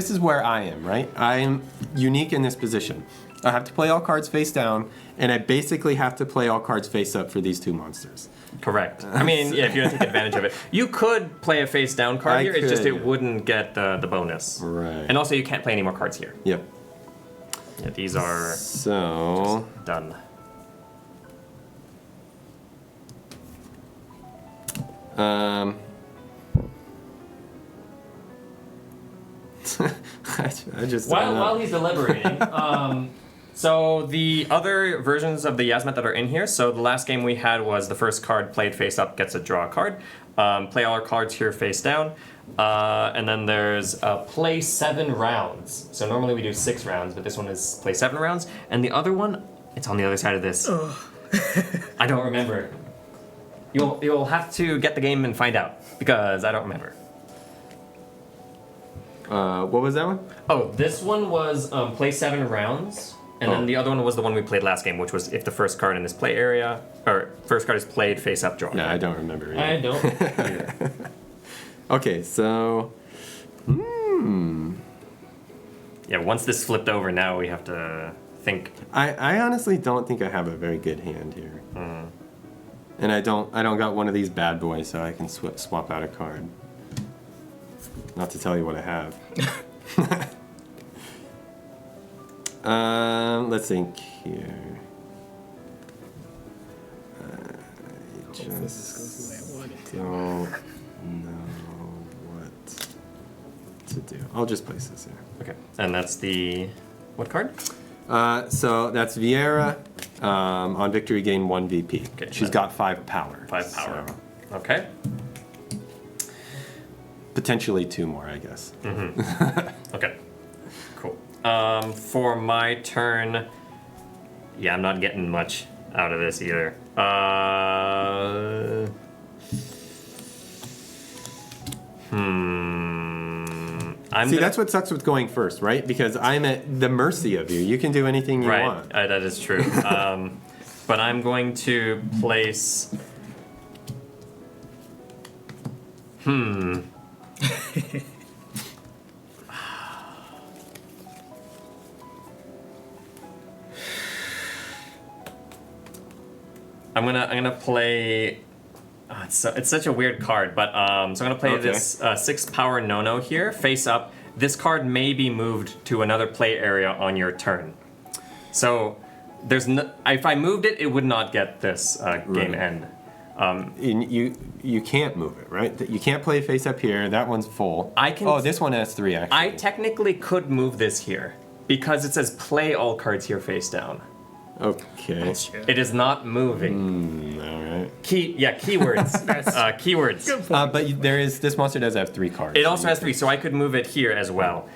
Speaker 4: is where I am, right? I'm unique in this position. I have to play all cards face down, and I basically have to play all cards face up for these 2 monsters.
Speaker 1: Correct. I mean, yeah, if you're gonna take advantage of it, you could play a face down card
Speaker 4: I
Speaker 1: here. It's just
Speaker 4: could,
Speaker 1: it
Speaker 4: yeah.
Speaker 1: wouldn't get the bonus.
Speaker 4: Right.
Speaker 1: And also, you can't play any more cards here.
Speaker 4: Yep.
Speaker 1: Yeah, these are
Speaker 4: So
Speaker 1: done.
Speaker 4: I just don't know.
Speaker 1: While he's deliberating, so the other versions of the Yasmet that are in here. So the last game we had was the first card played face up gets a draw card. Play all our cards here face down, and then there's play 7 rounds. So normally we do 6 rounds, but this one is play 7 rounds, and the other one, it's on the other side of this. I don't remember. You'll have to get the game and find out because I don't remember.
Speaker 4: What was that one?
Speaker 1: Oh, this one was play 7 rounds, and then
Speaker 4: Oh.
Speaker 1: the other one was the one we played last game, which was if the first card in this play area, or first card is played, face up, draw.
Speaker 4: No, I don't remember.
Speaker 1: I
Speaker 4: Either.
Speaker 1: don't either.
Speaker 4: Okay, so.
Speaker 1: Yeah, once this flipped over, now we have to think.
Speaker 4: I honestly don't think I have a very good hand here. And I don't got one of these bad boys, so I can swap out a card. Not to tell you what I have. Let's think here. I just don't know what to do. I'll just place this here.
Speaker 1: Okay, and that's the what card?
Speaker 4: So that's Vieira. On victory, gain 1 VP.
Speaker 1: Okay,
Speaker 4: She's got 5 power.
Speaker 1: 5 power.
Speaker 4: so
Speaker 1: Okay.
Speaker 4: potentially 2 more, I guess.
Speaker 1: Okay. Cool. For my turn, yeah, I'm not getting much out of this either.
Speaker 4: See, that's what sucks with going first, right? Because I'm at the mercy of you. You can do anything you
Speaker 1: right.
Speaker 4: want.
Speaker 1: That is true. But I'm going to place. I'm gonna play. It's such a weird card, but so I'm gonna play
Speaker 4: Okay.
Speaker 1: this 6 power no here, face up. This card may be moved to another play area on your turn. So there's no, if I moved it, it would not get this game
Speaker 4: Right.
Speaker 1: end.
Speaker 4: And you can't move it, right? You can't play face up here. That one's full.
Speaker 1: I can-
Speaker 4: Oh, this one has 3 actually.
Speaker 1: I technically could move this here because it says play all cards here face down.
Speaker 4: Okay.
Speaker 1: It is not moving.
Speaker 4: All right.
Speaker 1: Keywords. Keywords.
Speaker 4: But there is this monster does have 3 cards.
Speaker 1: It also has 3, so I could move it here as well.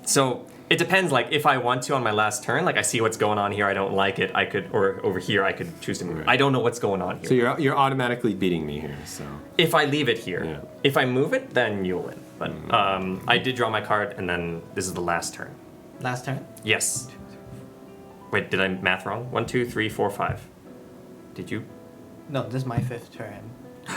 Speaker 1: So it depends. Like if I want to on my last turn, like I see what's going on here, I don't like it. I could, or over here, I could choose to move it.
Speaker 4: Right.
Speaker 1: I don't know what's going on here.
Speaker 4: So you're automatically beating me here. So
Speaker 1: If I leave it here,
Speaker 4: Yeah.
Speaker 1: if I move it, then you'll win. But I did draw my card, and then this is the last turn.
Speaker 3: Last turn.
Speaker 1: Yes. Wait, did I math wrong? 1, 2, 3, 4, 5. Did you?
Speaker 3: No, this is my 5th turn.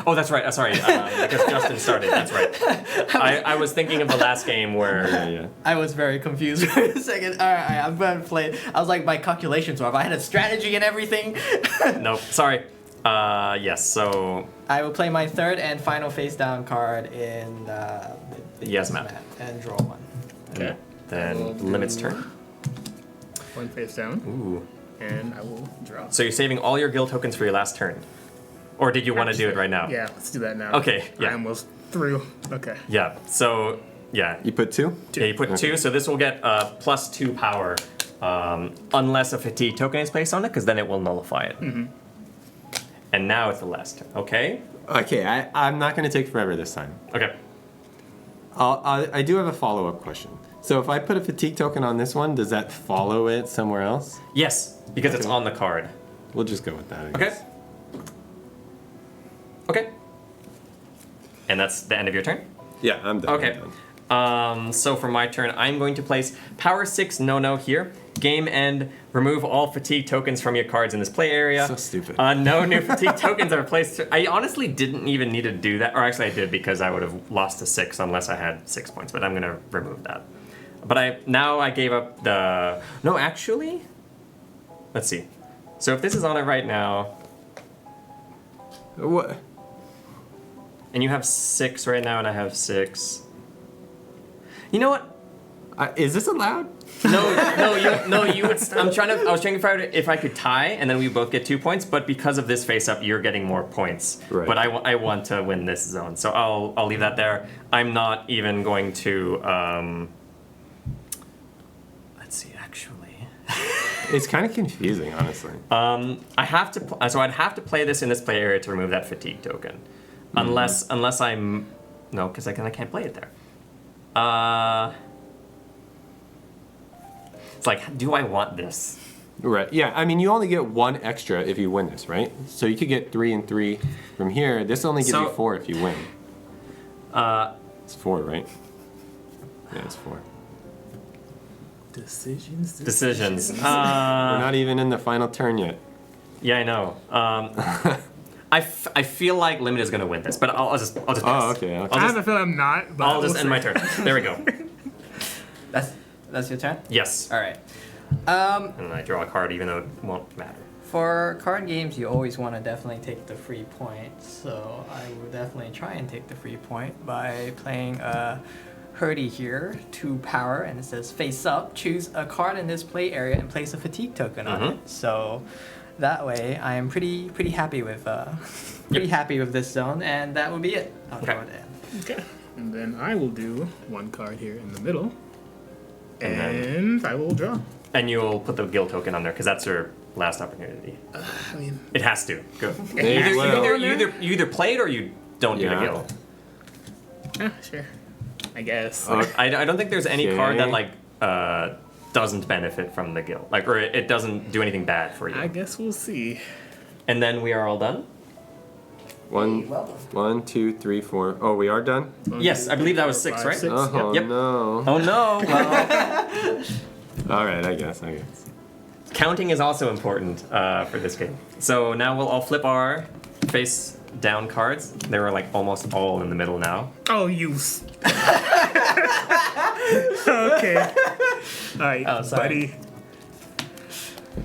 Speaker 1: Oh, that's right. Sorry, because Justin started. That's right. I was thinking of the last game where.
Speaker 3: I was very confused for a second. All right, I'm going to play. I was like, my calculations were. If I had a strategy and everything.
Speaker 1: Nope. Sorry. Yes. So.
Speaker 3: I will play my third and final face down card in the
Speaker 1: Yes map
Speaker 3: and draw one.
Speaker 2: Okay.
Speaker 1: Then Limit's turn.
Speaker 2: One face down,
Speaker 1: Ooh.
Speaker 2: and I will draw.
Speaker 1: So you're saving all your guild tokens for your last turn, or did you want to do it right now?
Speaker 2: Yeah, let's do that now.
Speaker 1: Okay, yeah.
Speaker 2: I almost threw. Okay.
Speaker 1: Yeah. So yeah.
Speaker 4: You put 2?
Speaker 1: Yeah, you put 2, so this will get +2 power, unless a fatigue token is placed on it, because then it will nullify it. And now it's the last turn. Okay.
Speaker 4: Okay, I'm not going to take forever this time.
Speaker 1: Okay.
Speaker 4: I do have a follow-up question. So if I put a fatigue token on this one, does that follow it somewhere else?
Speaker 1: Yes, because it's
Speaker 4: Okay.
Speaker 1: on the card.
Speaker 4: We'll just go with that, I
Speaker 1: Okay.
Speaker 4: guess.
Speaker 1: Okay. And that's the end of your turn?
Speaker 4: Yeah, I'm done.
Speaker 1: Okay.
Speaker 4: I'm done.
Speaker 1: So for my turn, I'm going to place Power 6 No here. Game end, remove all fatigue tokens from your cards in this play area.
Speaker 4: So stupid.
Speaker 1: No new fatigue tokens are placed. I honestly didn't even need to do that. Or actually I did, because I would have lost to 6 unless I had 6 points. But I'm going to remove that. But I gave up the... No, actually... Let's see. So if this is on it right now...
Speaker 4: What?
Speaker 1: And you have 6 right now, and I have 6. You know what?
Speaker 4: Is this allowed?
Speaker 1: No, you would. I was trying to figure out if I could tie, and then we both get 2 points. But because of this face up, you're getting more points.
Speaker 4: Right.
Speaker 1: But I want to win this zone, so I'll leave that there. I'm not even going to. Let's see, actually.
Speaker 4: It's kind of confusing, honestly.
Speaker 1: I have to. So I'd have to play this in this play area to remove that fatigue token, unless I'm no, because I can't play it there. It's like, do I want this?
Speaker 4: Right. Yeah. I mean, you only get 1 extra if you win this, right? So you could get 3 and 3 from here. This only gives you 4 if you win. It's 4, right? Yeah, it's 4.
Speaker 1: Decisions.
Speaker 4: We're not even in the final turn yet.
Speaker 1: Yeah, I know. I feel like Limit is gonna win this, but I'll just pass.
Speaker 4: Oh, okay.
Speaker 2: I have a feeling I'm not, but
Speaker 1: I'll just
Speaker 2: we'll
Speaker 1: end my
Speaker 2: see.
Speaker 1: turn. There we go.
Speaker 3: That's your turn?
Speaker 1: Yes.
Speaker 3: All right.
Speaker 1: And I draw a card, even though it won't matter.
Speaker 3: For card games, you always want to definitely take the free point. So I will definitely try and take the free point by playing Hurdy here, 2 power, and it says face up. Choose a card in this play area and place a fatigue token on it. So that way, I am pretty happy with happy with this zone, and that would be it. I'll draw it in.
Speaker 2: Okay. And then I will do 1 card here in the middle.
Speaker 1: And
Speaker 2: And I will draw.
Speaker 1: And you'll put the guild token on there, because that's your last opportunity.
Speaker 2: I mean,
Speaker 1: It has to. Go.
Speaker 4: May well.
Speaker 1: You either play it or you don't do the
Speaker 4: Yeah.
Speaker 1: guild.
Speaker 2: sure. I guess.
Speaker 1: I don't think there's any
Speaker 4: Okay.
Speaker 1: card that like doesn't benefit from the guild, like, or it doesn't do anything bad for you.
Speaker 2: I guess we'll see.
Speaker 1: And then we are all done.
Speaker 4: 1, 2, 3, 4. Oh, we are done?
Speaker 1: Yes, I believe that was 6, right?
Speaker 2: 6.
Speaker 4: Oh,
Speaker 1: Yep.
Speaker 4: no.
Speaker 1: Oh no. Well,
Speaker 4: All right, I guess.
Speaker 1: counting is also important for this game. So now we'll all flip our face down cards. They were like almost all in the middle now.
Speaker 2: Oh, you. Okay. All right,
Speaker 3: Oh, sorry.
Speaker 2: buddy.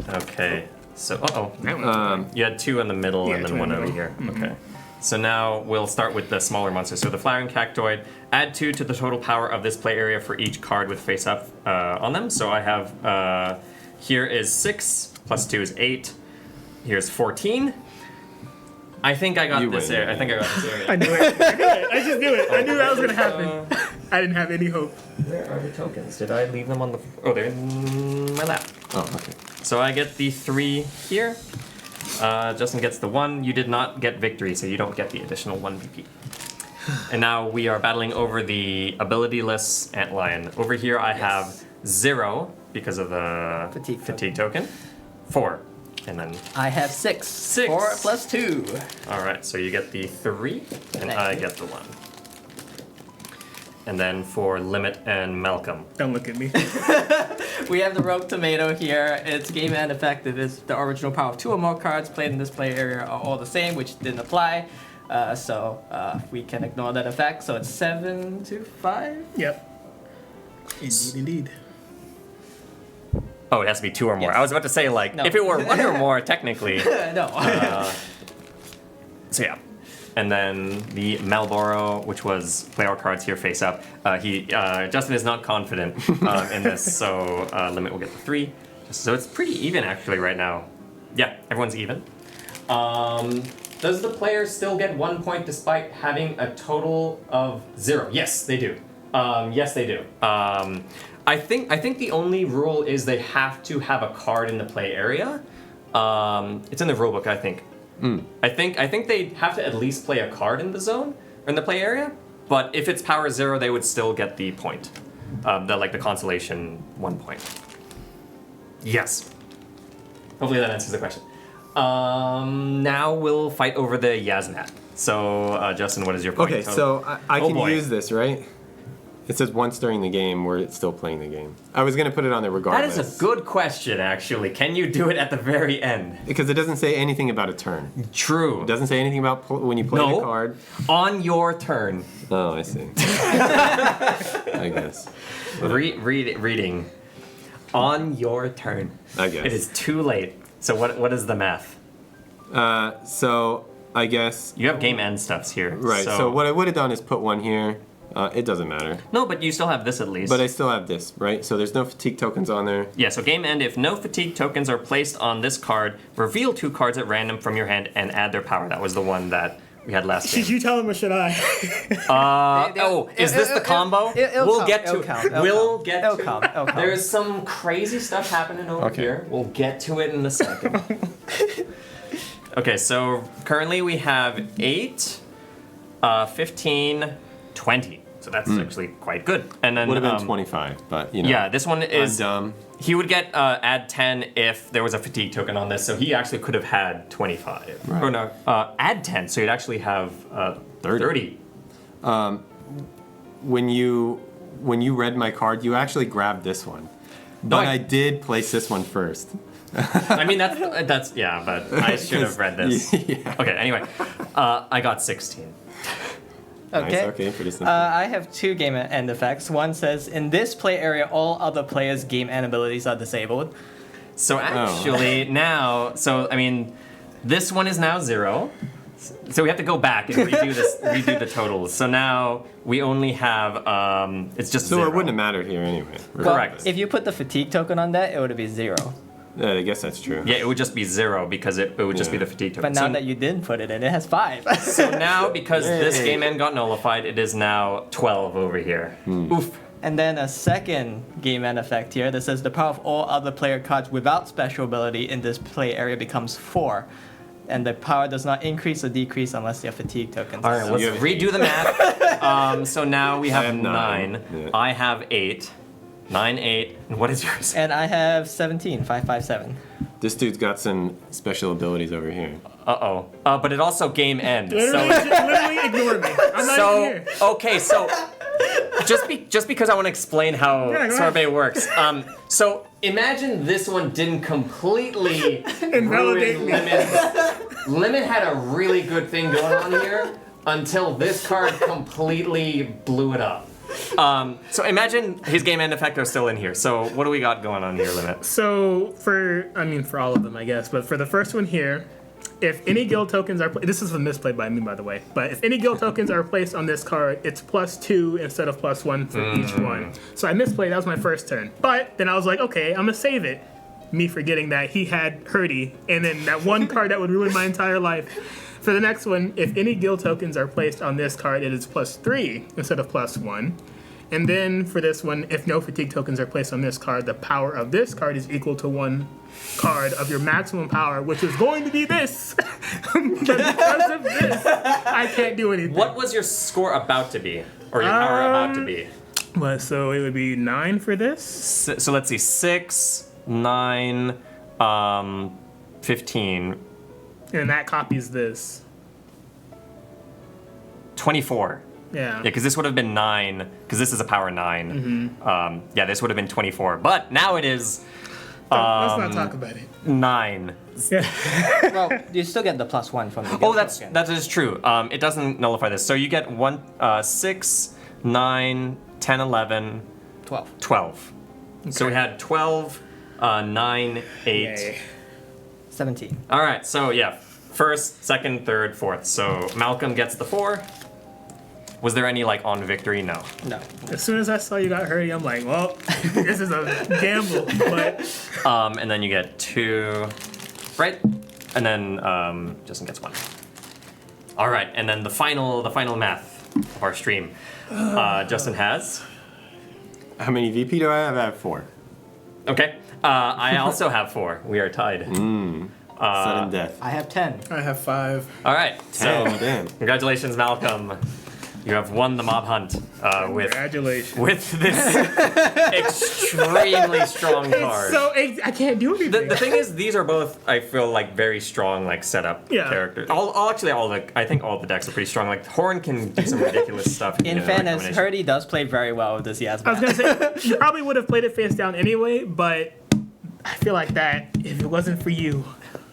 Speaker 1: Okay. So,
Speaker 2: That one's
Speaker 1: you had 2 in the middle
Speaker 2: Yeah,
Speaker 1: and
Speaker 2: 2
Speaker 1: then
Speaker 2: in
Speaker 1: 1
Speaker 2: the
Speaker 1: over
Speaker 2: middle.
Speaker 1: here. Okay. So now we'll start with the smaller monsters. So the flowering cactoid, add 2 to the total power of this play area for each card with face up on them. So I have, here is 6, plus 2 is 8. Here's 14. I think I got
Speaker 4: You
Speaker 1: this
Speaker 4: win.
Speaker 1: area. I think I got this area.
Speaker 2: I knew it. I just knew it. I knew that was gonna happen. I didn't have any hope.
Speaker 1: Where are the tokens? Did I leave them on the... Oh, they're in my lap.
Speaker 4: Oh, okay.
Speaker 1: So I get the 3 here. Justin gets the 1. You did not get victory, so you don't get the additional 1 VP. And now we are battling over the abilityless antlion. Over here I have 0 because of the
Speaker 3: Fatigue
Speaker 1: token. 4. And then...
Speaker 3: I have 6.
Speaker 1: 6.
Speaker 3: 4 plus 2.
Speaker 1: Alright, so you get the 3, and
Speaker 3: Thank
Speaker 1: I
Speaker 3: you.
Speaker 1: get the 1. And then for Limit and Malcolm.
Speaker 2: Don't look at me.
Speaker 3: We have the Rogue Tomato here. Its game end effective is the original power of 2 or more cards played in this play area are all the same, which didn't apply. We can ignore that effect. So it's 7 to 5.
Speaker 2: Yep. Indeed.
Speaker 1: Oh, it has to be 2 or more.
Speaker 3: Yes.
Speaker 1: I was about to say, like,
Speaker 3: No.
Speaker 1: if it were 1 or more, technically.
Speaker 3: No.
Speaker 1: So yeah. And then the Malboro, which was play our cards here face up. Justin is not confident in this, so Limit will get the 3. So it's pretty even actually right now. Yeah, everyone's even. Does the player still get 1 point despite having a total of 0? Yes, they do. Yes, they do. I think the only rule is they have to have a card in the play area. It's in the rulebook, I think. I think they have to at least play a card in the zone or in the play area. But if it's power 0, they would still get the point. The consolation 1 point. Yes. Hopefully that answers the question. Now we'll fight over the Yasmat. So Justin, what is your point?
Speaker 4: Okay, so I
Speaker 1: Oh,
Speaker 4: can
Speaker 1: boy.
Speaker 4: use this, right? It says once during the game where it's still playing the game. I was going to put it on there
Speaker 1: That
Speaker 4: regardless.
Speaker 1: is a good question, actually. Can you do it at the very end?
Speaker 4: Because it doesn't say anything about a turn.
Speaker 1: True.
Speaker 4: It doesn't say anything about when you play
Speaker 1: No.
Speaker 4: the card.
Speaker 1: On your turn.
Speaker 4: Oh, I see. I guess.
Speaker 1: Reading. On your turn.
Speaker 4: I guess.
Speaker 1: It is too late. So what is the math?
Speaker 4: So I guess.
Speaker 1: You have game end stuffs here.
Speaker 4: Right. So what I would have done is put 1 here. It doesn't matter.
Speaker 1: No, but you still have this at least.
Speaker 4: But I still have this, right? So there's no fatigue tokens on there.
Speaker 1: Yeah, so game end, if no fatigue tokens are placed on this card, reveal 2 cards at random from your hand and add their power. That was the one that we had last
Speaker 2: Should
Speaker 1: game.
Speaker 2: you tell him or should I?
Speaker 1: Is this the combo? We'll get to it. We'll get to it. There's some crazy stuff happening over here. We'll get to it in a second. Okay, so currently we have 8, 15, 20. So that's actually quite good. And then
Speaker 4: Would have been 25, but you know.
Speaker 1: Yeah, this one is
Speaker 4: I'm dumb.
Speaker 1: He would get add 10 if there was a fatigue token on this, so he actually could have had 25.
Speaker 4: Right.
Speaker 1: Or no, add 10, so he'd actually have 30.
Speaker 4: When you read my card, you actually grabbed this one. But I did place this one first.
Speaker 1: I mean, that's yeah, but I should have read this.
Speaker 4: Yeah.
Speaker 1: Okay, anyway, I got 16.
Speaker 3: Okay.
Speaker 4: Nice, okay, pretty simple.
Speaker 3: I have 2 game end effects. One says, in this play area, all other players' game end abilities are disabled.
Speaker 1: So actually now, I mean, this one is now 0. So we have to go back and redo the totals. So now we only have, it's just
Speaker 4: So
Speaker 1: 0.
Speaker 4: it wouldn't have mattered here anyway.
Speaker 1: Correct.
Speaker 3: If you put the fatigue token on that, it would be 0.
Speaker 4: Yeah, I guess that's true.
Speaker 1: Yeah, it would just be 0 because it would just be the fatigue token.
Speaker 3: But now
Speaker 1: So-
Speaker 3: that you didn't put it in, it has 5.
Speaker 1: So now, because this game end got nullified, it is now 12 over here. Oof.
Speaker 3: And then a second game end effect here that says the power of all other player cards without special ability in this play area becomes 4. And the power does not increase or decrease unless you have fatigue tokens.
Speaker 1: All right, let's
Speaker 4: You have
Speaker 1: redo the math. So now we have
Speaker 4: have 9.
Speaker 1: 9.
Speaker 4: Yeah.
Speaker 1: I have 8. 9, 8. And what is yours?
Speaker 3: And I have 17, 5, 5, 7.
Speaker 4: This dude's got some special abilities over here.
Speaker 1: Uh-oh. But it also game end.
Speaker 2: Literally,
Speaker 1: So,
Speaker 2: literally ignore me. I'm not even here.
Speaker 1: okay, so just because I want to explain how
Speaker 2: Yeah, go
Speaker 1: sorbet works. So imagine this one didn't completely
Speaker 2: Invalidate
Speaker 1: ruin
Speaker 2: me.
Speaker 1: Limit. Limit had a really good thing going on here until this card completely blew it up. So imagine his game end effect are still in here. So what do we got going on here, Limit?
Speaker 2: So for all of them, I guess, but for the first one here, if any guild tokens are this is a misplay by me, by the way, but if any guild tokens are placed on this card, it's +2 instead of +1 for each one. So I misplayed. That was my first turn, but then I was like, okay, I'm gonna save it. Me forgetting that he had Hurdy, and then that one card that would ruin my entire life. For the next one, if any guild tokens are placed on this card, it is +3 instead of +1. And then for this one, if no fatigue tokens are placed on this card, the power of this card is equal to 1 card of your maximum power, which is going to be this. But because of this, I can't do anything.
Speaker 1: What was your score about to be? Or your power about to be?
Speaker 2: Well, so it would be 9 for this.
Speaker 1: So let's see, 6, 9, 15,
Speaker 2: And that copies this.
Speaker 1: 24.
Speaker 2: Yeah.
Speaker 1: Yeah, because this would have been 9, because this is a power 9. Yeah, this would have been 24. But now it is
Speaker 2: Let's not talk about it.
Speaker 1: 9.
Speaker 3: Well, you still get the +1 from the
Speaker 1: Oh, that is true. It doesn't nullify this. So you get 6, 9, 10, 11,
Speaker 3: 12.
Speaker 1: 12. So we had 12, 9, 8.
Speaker 2: Yay.
Speaker 3: 17.
Speaker 1: All right. So yeah, first, second, third, fourth. So Malcolm gets the 4. Was there any like on victory? No.
Speaker 3: No.
Speaker 2: As soon as I saw you got hurry, I'm like, well, this is a gamble. But
Speaker 1: And then you get 2, right? And then Justin gets 1. All right. And then the final math of our stream. Justin has.
Speaker 4: How many VP do I have? I have 4.
Speaker 1: Okay. I also have 4. We are tied.
Speaker 4: Sudden death.
Speaker 3: I have 10.
Speaker 2: I have 5.
Speaker 1: All right. So
Speaker 4: 10, damn.
Speaker 1: congratulations, Malcolm. You have won the mob hunt
Speaker 2: Congratulations.
Speaker 1: with this extremely strong card.
Speaker 2: So I can't do anything.
Speaker 1: The thing is, these are both, I feel like, very strong, like setup characters. I think all the decks are pretty strong. Like Horn can do some ridiculous stuff.
Speaker 3: In fairness, Hurdy does play very well with this Yaz
Speaker 2: I was gonna say you probably would have played it face down anyway, but I feel like that if it wasn't for you.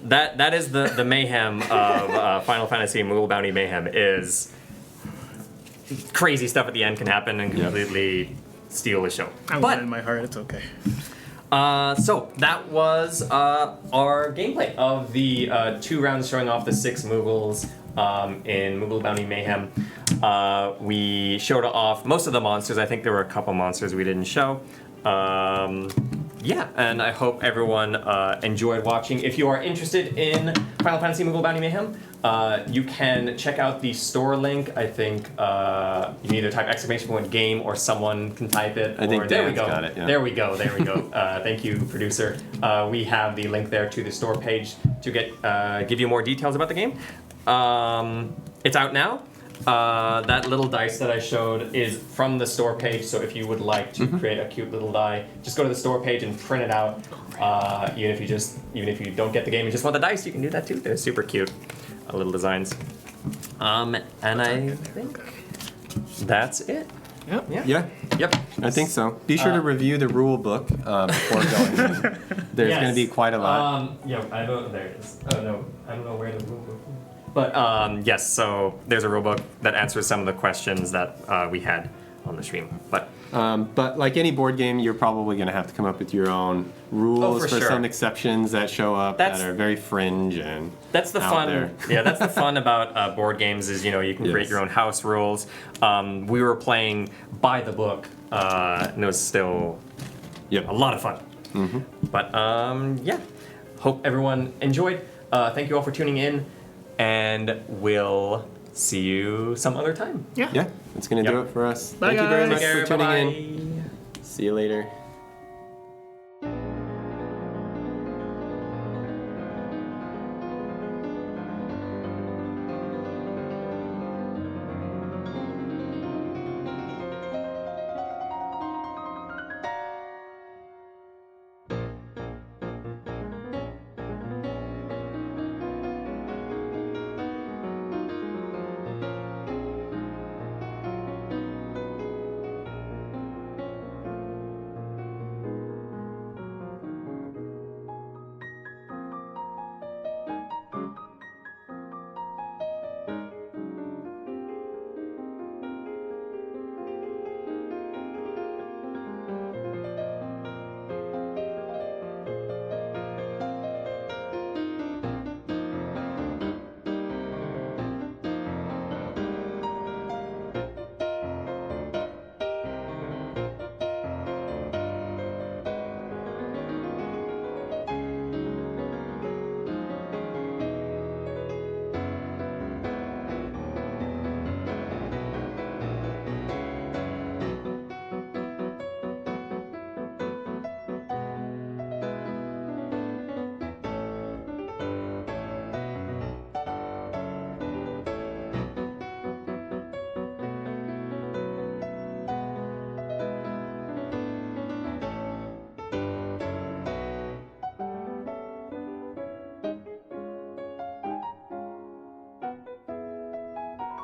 Speaker 1: That is the mayhem of Final Fantasy Moogle Bounty Mayhem is crazy stuff at the end can happen and completely steal the show.
Speaker 2: I won in my heart. It's okay.
Speaker 1: So that was our gameplay of the 2 rounds showing off the 6 Moogles in Moogle Bounty Mayhem. We showed off most of the monsters. I think there were a couple monsters we didn't show. Yeah, and I hope everyone enjoyed watching. If you are interested in Final Fantasy Moogle Bounty Mayhem, you can check out the store link. I think you can either type !game or someone can type it.
Speaker 4: I think
Speaker 1: there we
Speaker 4: Dan's
Speaker 1: go.
Speaker 4: got it, yeah.
Speaker 1: There we go. Thank you, producer. We have the link there to the store page to give you more details about the game. It's out now. That little dice that I showed is from the store page, so if you would like to create a cute little die, just go to the store page and print it out. Even if you don't get the game and just want the dice, you can do that too. They're super cute little designs. And I think that's it.
Speaker 2: Yep.
Speaker 4: Yeah,
Speaker 1: Yep.
Speaker 4: I think so. Be sure to review the rule book before going in. There's going to be quite a lot.
Speaker 1: Yeah, there it is. Oh no, I don't know where the rule book is. But yes, so there's a rulebook that answers some of the questions that we had on the stream. But
Speaker 4: like any board game, you're probably going to have to come up with your own rules for
Speaker 1: sure.
Speaker 4: some exceptions that show up that are very fringe and
Speaker 1: that's the
Speaker 4: out
Speaker 1: fun.
Speaker 4: there.
Speaker 1: Yeah, that's the fun about board games is you can create your own house rules. We were playing by the book, and it was still a lot of fun. But yeah, hope everyone enjoyed. Thank you all for tuning in. And we'll see you some other time.
Speaker 2: Yeah.
Speaker 4: Yeah, that's going to do it for us.
Speaker 2: Bye,
Speaker 4: Thank you very
Speaker 2: guys.
Speaker 4: much
Speaker 1: Take care,
Speaker 4: for tuning
Speaker 1: bye-bye.
Speaker 4: in. See you later.